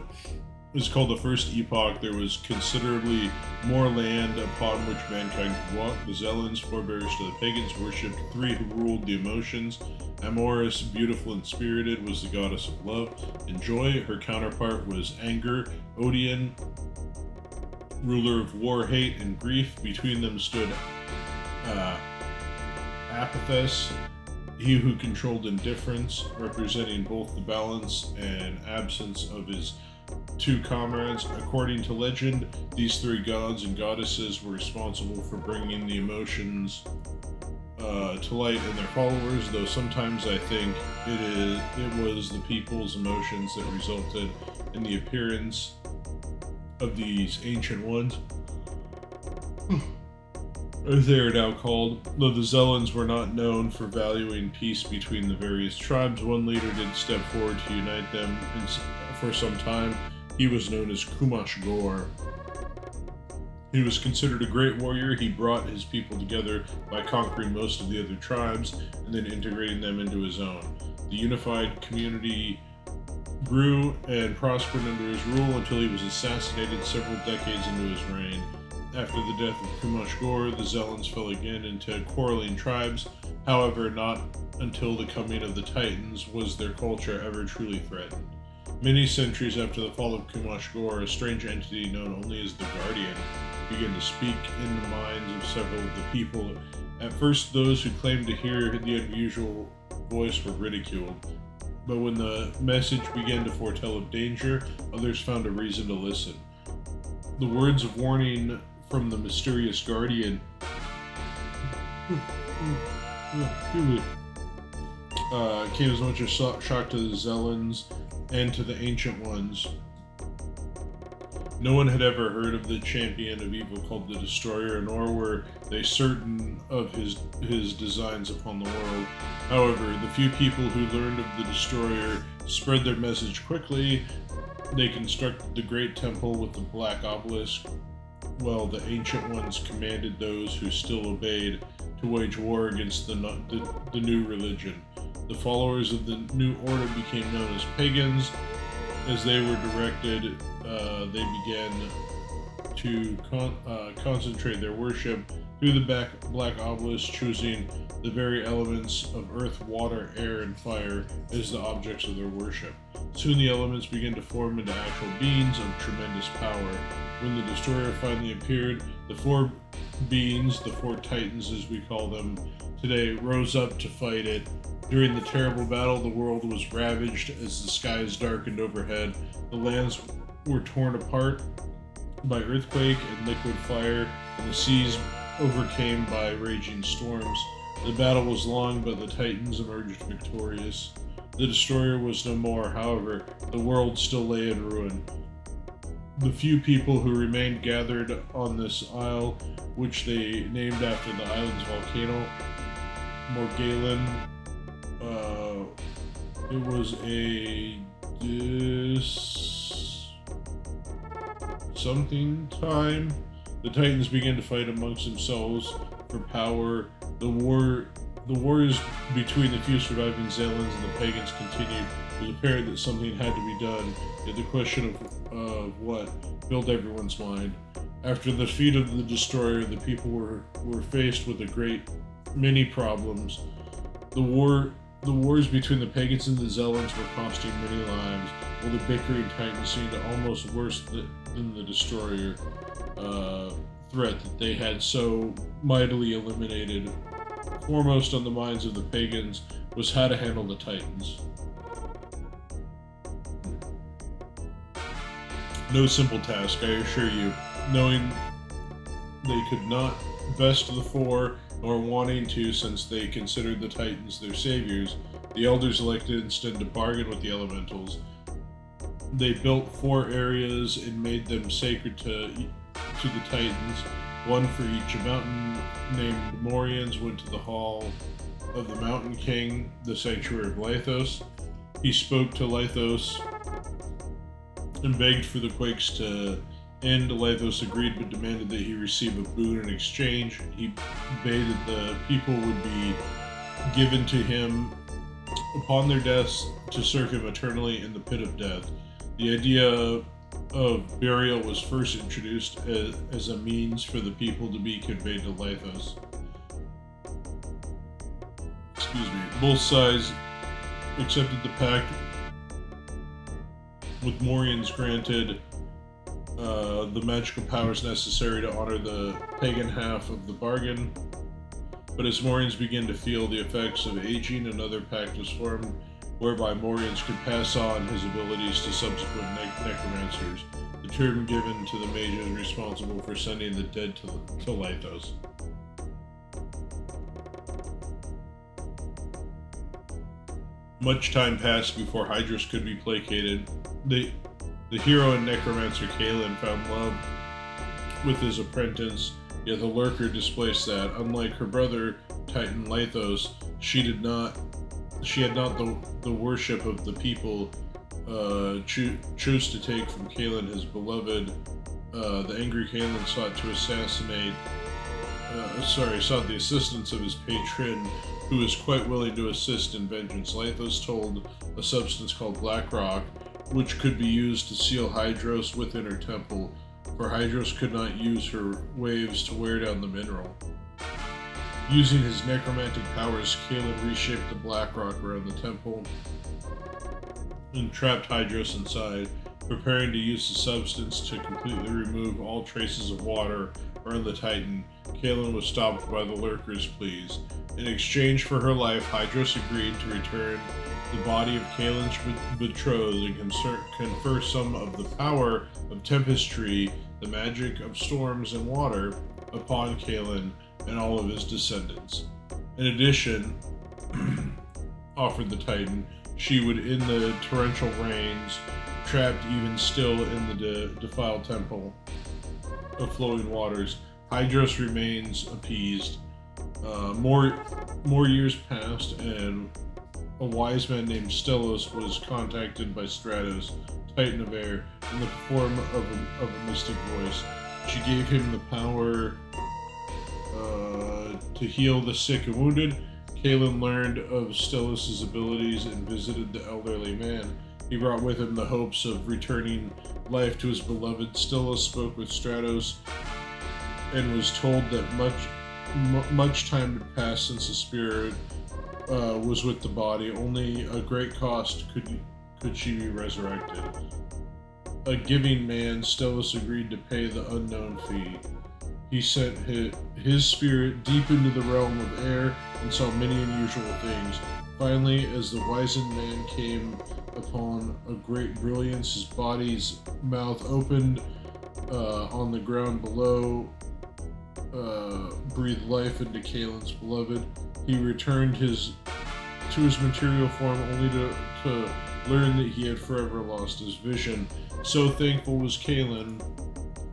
is called the First Epoch, there was considerably more land upon which mankind could walk. The Zelans, forebears to the pagans, worshipped three who ruled the emotions. Amorous, beautiful and spirited, was the goddess of love and joy. Her counterpart was anger. Odian, ruler of war, hate, and grief. Between them stood Apathus, he who controlled indifference, representing both the balance and absence of his two comrades. According to legend, these three gods and goddesses were responsible for bringing the emotions to light in their followers, though sometimes I think it was the people's emotions that resulted in the appearance of these ancient ones, as they are now called. Though the Zelans were not known for valuing peace between the various tribes, one leader did step forward to unite them for some time. He was known as Kumash Gor. He was considered a great warrior. He brought his people together by conquering most of the other tribes and then integrating them into his own. The unified community grew and prospered under his rule until he was assassinated several decades into his reign. After the death of Kumash Gor, the Zelans fell again into quarreling tribes. However, not until the coming of the Titans was their culture ever truly threatened. Many centuries after the fall of Kumash Gor, a strange entity known only as the Guardian began to speak in the minds of several of the people. At first, those who claimed to hear the unusual voice were ridiculed, but when the message began to foretell of danger, others found a reason to listen. The words of warning from the mysterious Guardian came as much as shock to the Zelans and to the Ancient Ones. No one had ever heard of the champion of evil called the Destroyer, nor were they certain of his designs upon the world. However, the few people who learned of the Destroyer spread their message quickly. They constructed the great temple with the black obelisk, while the Ancient Ones commanded those who still obeyed to wage war against the new religion. The followers of the new order became known as pagans. As they were directed, they began to concentrate their worship through the black obelisk, choosing the very elements of earth, water, air, and fire as the objects of their worship. Soon the elements began to form into actual beings of tremendous power. When the destroyer finally appeared, the four beings, the four titans as we call them today, rose up to fight it. During the terrible battle, the world was ravaged as the skies darkened overhead. The lands were torn apart by earthquake and liquid fire, and the seas overcame by raging storms. The battle was long, but the Titans emerged victorious. The destroyer was no more, however, the world still lay in ruin. The few people who remained gathered on this isle, which they named after the island's volcano, Morgalen. It was a something time. The Titans began to fight amongst themselves for power. The wars between the few surviving Zelans and the pagans continued. It was apparent that something had to be done, yet the question of what filled everyone's mind. After the defeat of the destroyer, the people were faced with a great many problems. The wars between the pagans and the Zelans were costing many lives, while the bickering Titans seemed almost worse than the destroyer threat that they had so mightily eliminated. Foremost on the minds of the pagans was how to handle the Titans. No simple task, I assure you. Knowing they could not best the four, nor wanting to since they considered the Titans their saviors, the elders elected instead to bargain with the elementals. They built 4 areas and made them sacred to the Titans, one for each. A mountain named Morians went to the hall of the Mountain King, the sanctuary of Lythos. He spoke to Lythos and begged for the quakes to end. Lythos agreed but demanded that he receive a boon in exchange. He bade that the people would be given to him upon their deaths to serve him eternally in the pit of death. The idea of burial was first introduced as a means for the people to be conveyed to Lythos. Both sides accepted the pact, with Morians granted the magical powers necessary to honor the pagan half of the bargain. But as Morians began to feel the effects of aging, another pact was formed whereby Morians could pass on his abilities to subsequent necromancers, the term given to the mages responsible for sending the dead to Lythos. Much time passed before Hydrus could be placated. The hero and necromancer Kaelin found love with his apprentice, yet the lurker displaced that. Unlike her brother Titan Lythos, she had not the worship of the people chose to take from Kaelin his beloved. The angry Kaelin sought the assistance of his patron, who was quite willing to assist in vengeance. Lythos told a substance called Black Rock, which could be used to seal Hydros within her temple, for Hydros could not use her waves to wear down the mineral. Using his necromantic powers, Kaelin reshaped the Black Rock around the temple and trapped Hydros inside, preparing to use the substance to completely remove all traces of water around the Titan. Kaelin was stopped by the lurker's pleas. In exchange for her life, Hydros agreed to return the body of Kaelin's betrothed and confer some of the power of Tempestry, the magic of storms and water, upon Kaelin and all of his descendants. In addition, offered the Titan, she would end the torrential rains, trapped even still in the defiled temple of flowing waters. Hydros remains appeased. More years passed, and a wise man named Stelos was contacted by Stratos, Titan of Air, in the form of a mystic voice. She gave him the power to heal the sick and wounded. Kaelin learned of Stelos' abilities and visited the elderly man. He brought with him the hopes of returning life to his beloved. Stelos spoke with Stratos and was told that much time had passed since the spirit was with the body. Only a great cost could she be resurrected. A giving man, Stelos agreed to pay the unknown fee. He sent his spirit deep into the realm of air and saw many unusual things. Finally, as the wizened man came upon a great brilliance, his body's mouth opened on the ground below, breathed life into Kalen's beloved. He returned to his material form only to learn that he had forever lost his vision. So thankful was Kalen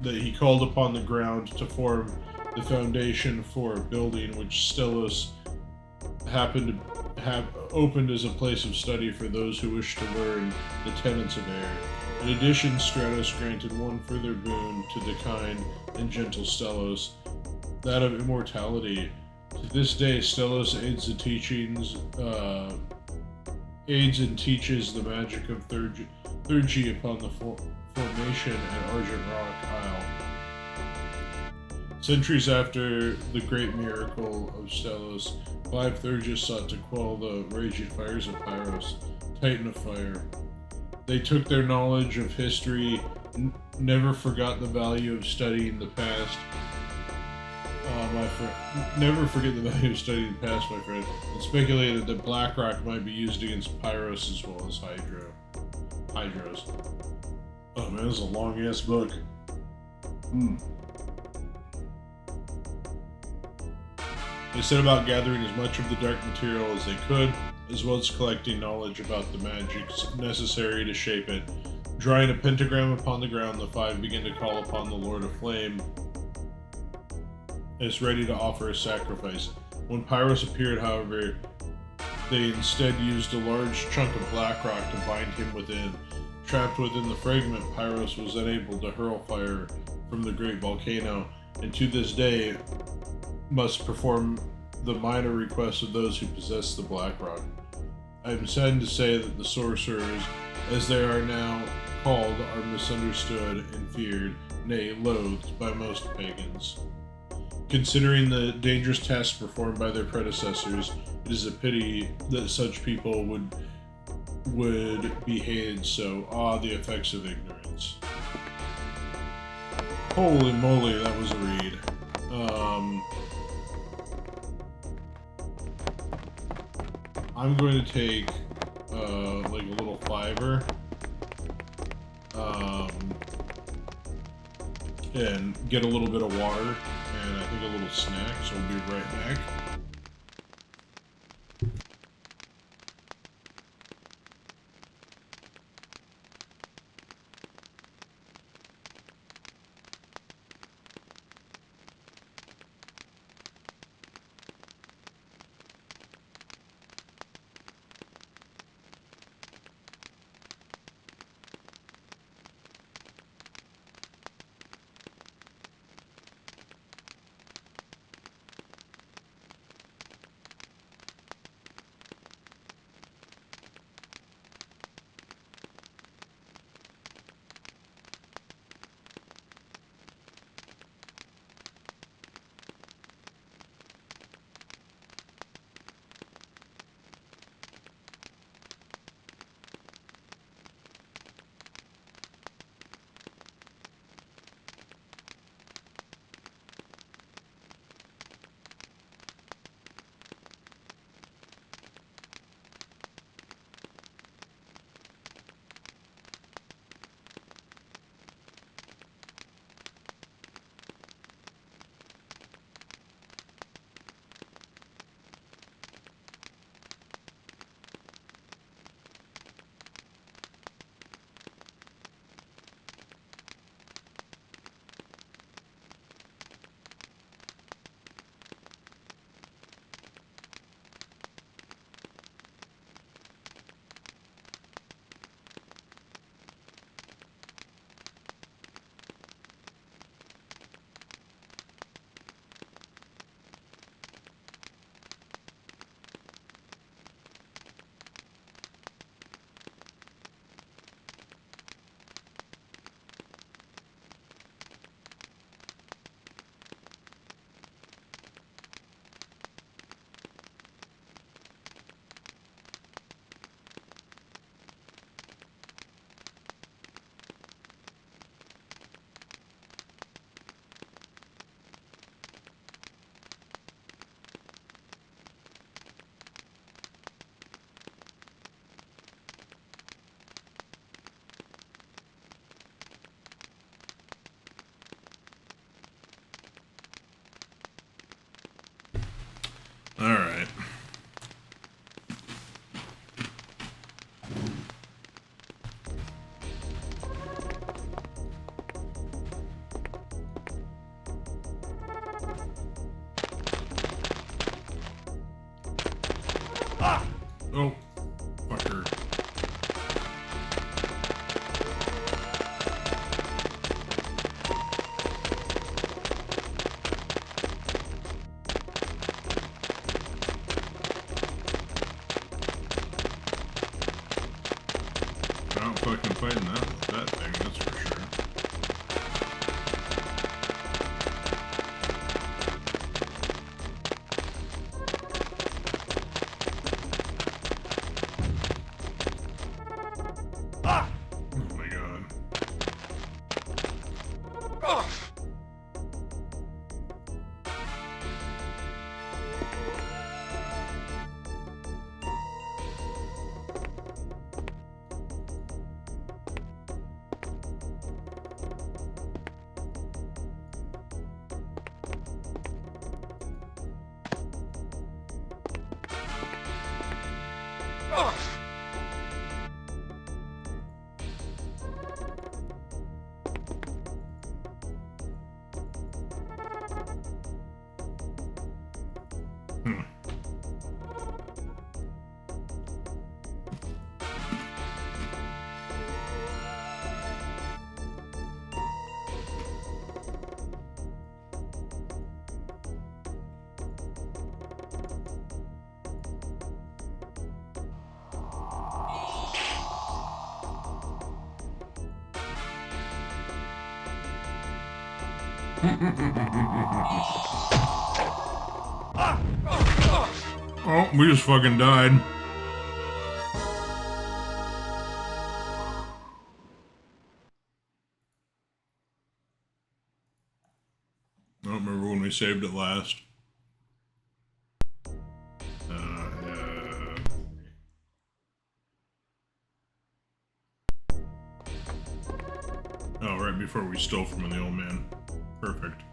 that he called upon the ground to form the foundation for a building which Stelos happened to have opened as a place of study for those who wished to learn the tenets of air. In addition, Stratos granted one further boon to the kind and gentle Stelos, that of immortality. To this day, Stelos aids and teaches the magic of Thurgy upon the formation at Argent Rock Isle. Centuries after the great miracle of Stelos, 5 Thurges sought to quell the raging fires of Pyros, Titan of Fire. They took their knowledge of history, never forgot the value of studying the past. My friend, never forget the value of studying the past, my friend, and speculated that Blackrock might be used against Pyros as well as Hydros. Oh man, this is a long-ass book. They set about gathering as much of the dark material as they could, as well as collecting knowledge about the magics necessary to shape it. Drawing a pentagram upon the ground, the 5 began to call upon the Lord of Flame as ready to offer a sacrifice. When Pyros appeared, however, they instead used a large chunk of black rock to bind him within. Trapped within the fragment, Pyros was unable to hurl fire from the great volcano, and to this day must perform the minor requests of those who possess the black rock. I am saddened to say that the sorcerers, as they are now called, are misunderstood and feared, nay, loathed by most pagans. Considering the dangerous tasks performed by their predecessors, it is a pity that such people would be hated so. The effects of ignorance. Holy moly, that was a read. I'm going to take like a little fiver and get a little bit of water and I think a little snack, so we'll be right back. Oh, fucker. Not fucking fighting that thing, that's for sure. Oh my god. Oh, we just fucking died. I don't remember when we saved it last. Oh, right before we stole from the old man. Perfect.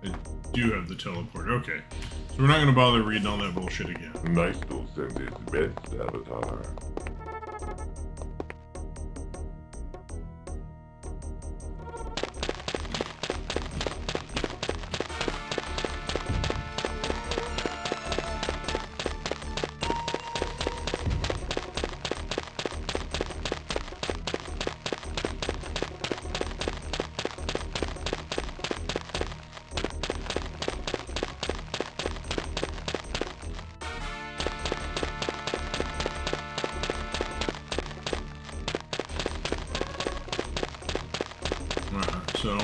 I do have the teleport. Okay. So we're not going to bother reading all that bullshit again. Nice to send his best, Chadatar. So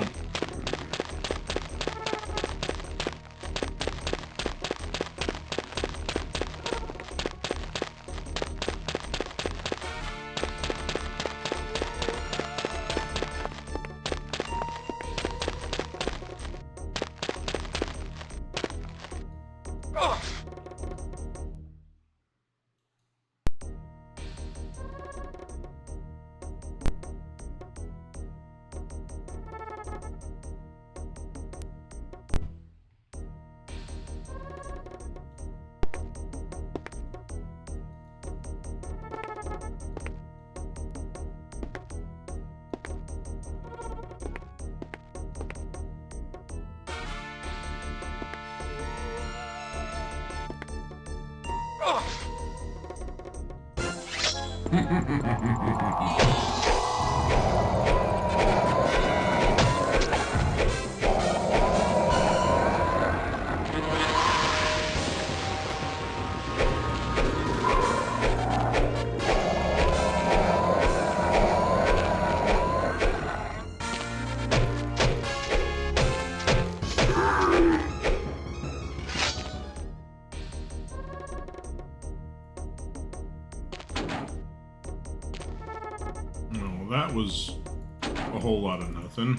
that was a whole lot of nothing.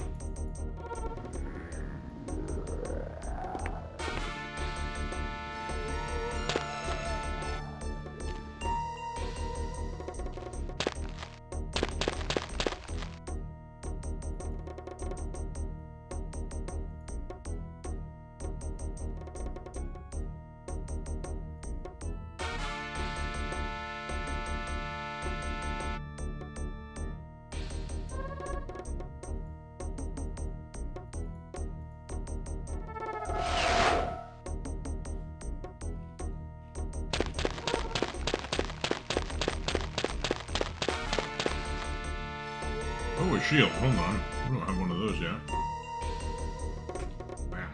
shield. Hold on. We don't have one of those yet. Wow.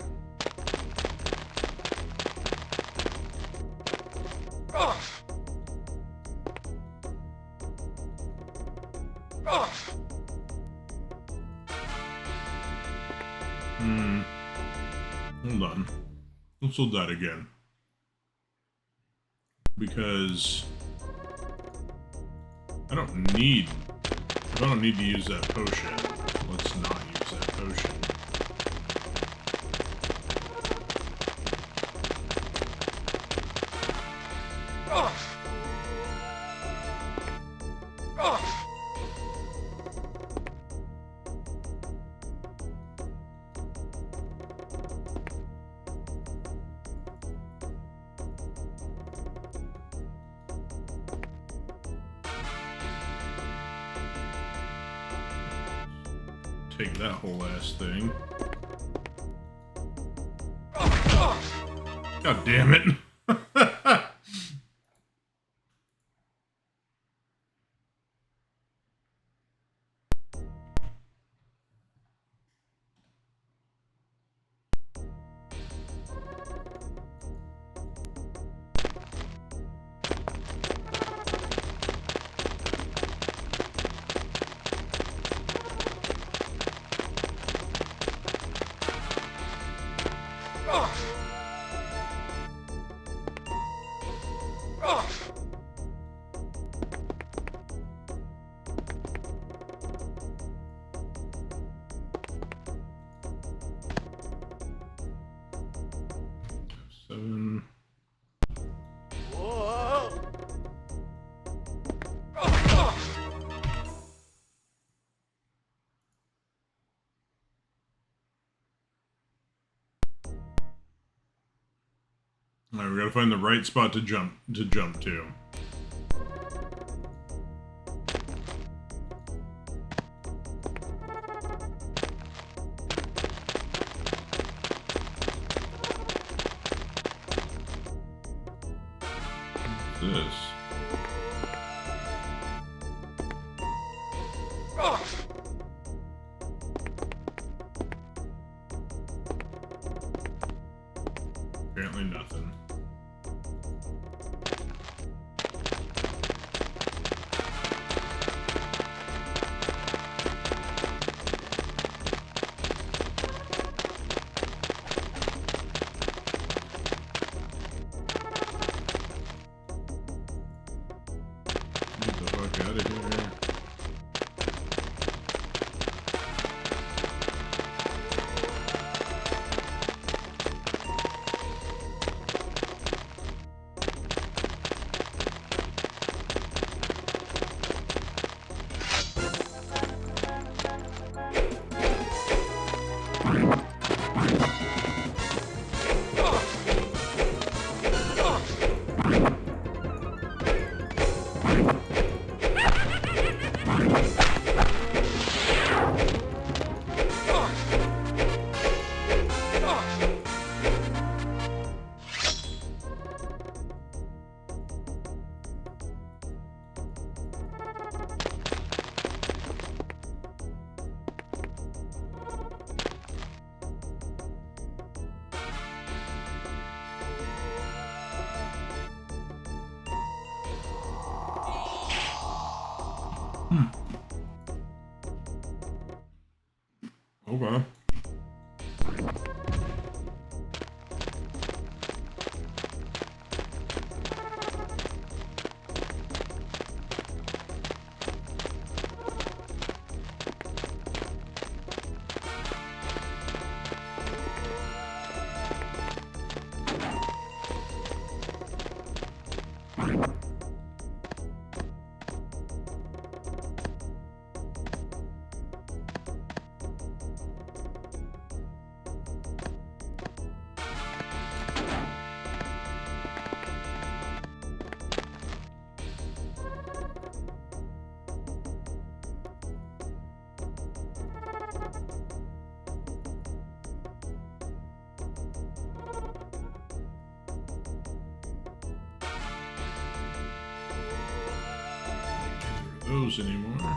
Hold on. Let's hold that again. Because I don't need to use that potion. Let's not use that potion. Take that whole ass thing. God damn it. Seven. Alright, we gotta find the right spot to jump to. What's this? Apparently nothing. Get the fuck out of here. Okay. Those anymore.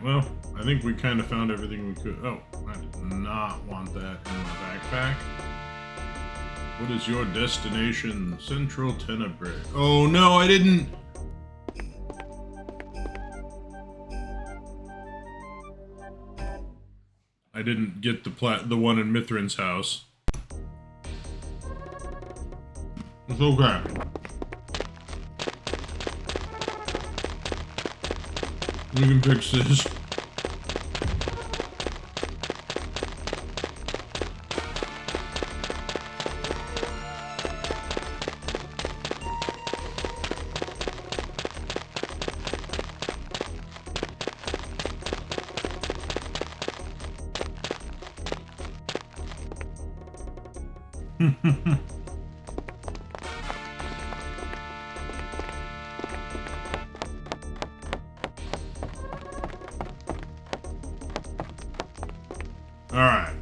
well, I think we kind of found everything we could. Oh, I did not want that in my backpack. What is your destination? Central Tenebrae. Oh no, I didn't. I didn't get the one in Mithrin's house. It's okay. We can fix this. Alright.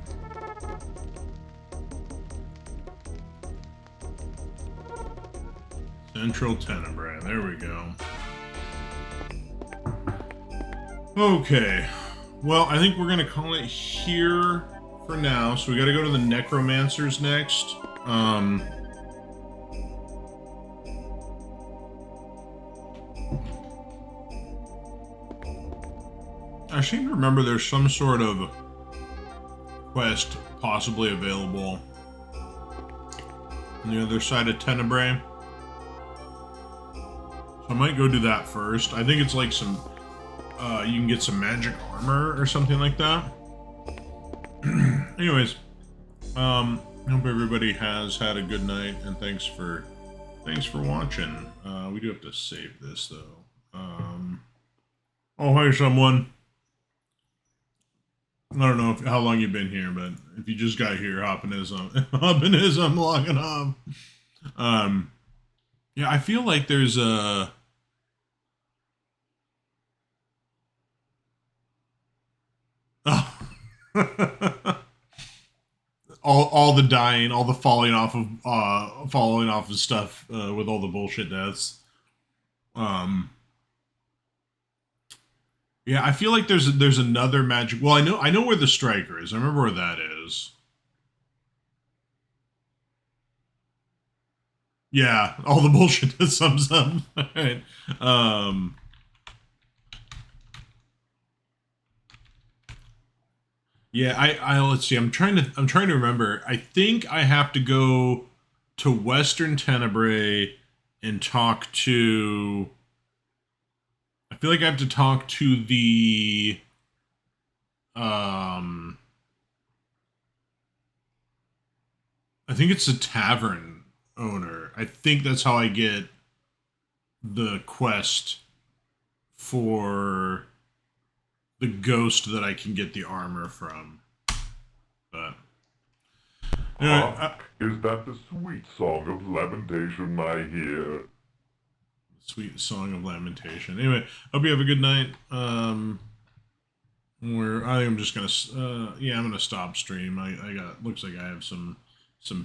Central Tenebrae. There we go. Okay. Well, I think we're going to call it here for now. So we got to go to the Necromancers next. I seem to remember there's some sort of quest possibly available on the other side of Tenebrae. So I might go do that first. I think it's like some, you can get some magic armor or something like that. Anyways, hope everybody has had a good night, and thanks for watching. We do have to save this though. Oh, hi someone. I don't know how long you've been here, but if you just got here, hopping is I'm logging off. Yeah, I feel like there's a all the dying, all the falling off of stuff with all the bullshit deaths. Yeah, I feel like there's another magic. Well, I know where the striker is. I remember where that is. Yeah, all the bullshit that sums up. Right. Yeah, I let's see. I'm trying to remember. I think I have to go to Western Tenebrae and talk to. I feel like I have to talk to the I think it's a tavern owner. I think that's how I get the quest for the ghost that I can get the armor from. But is that the sweet song of lamentation I hear? Sweet song of lamentation. Anyway, hope you have a good night. I'm just gonna I'm gonna stop stream. I got looks like I have some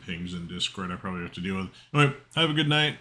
pings in Discord I probably have to deal with. Anyway, have a good night.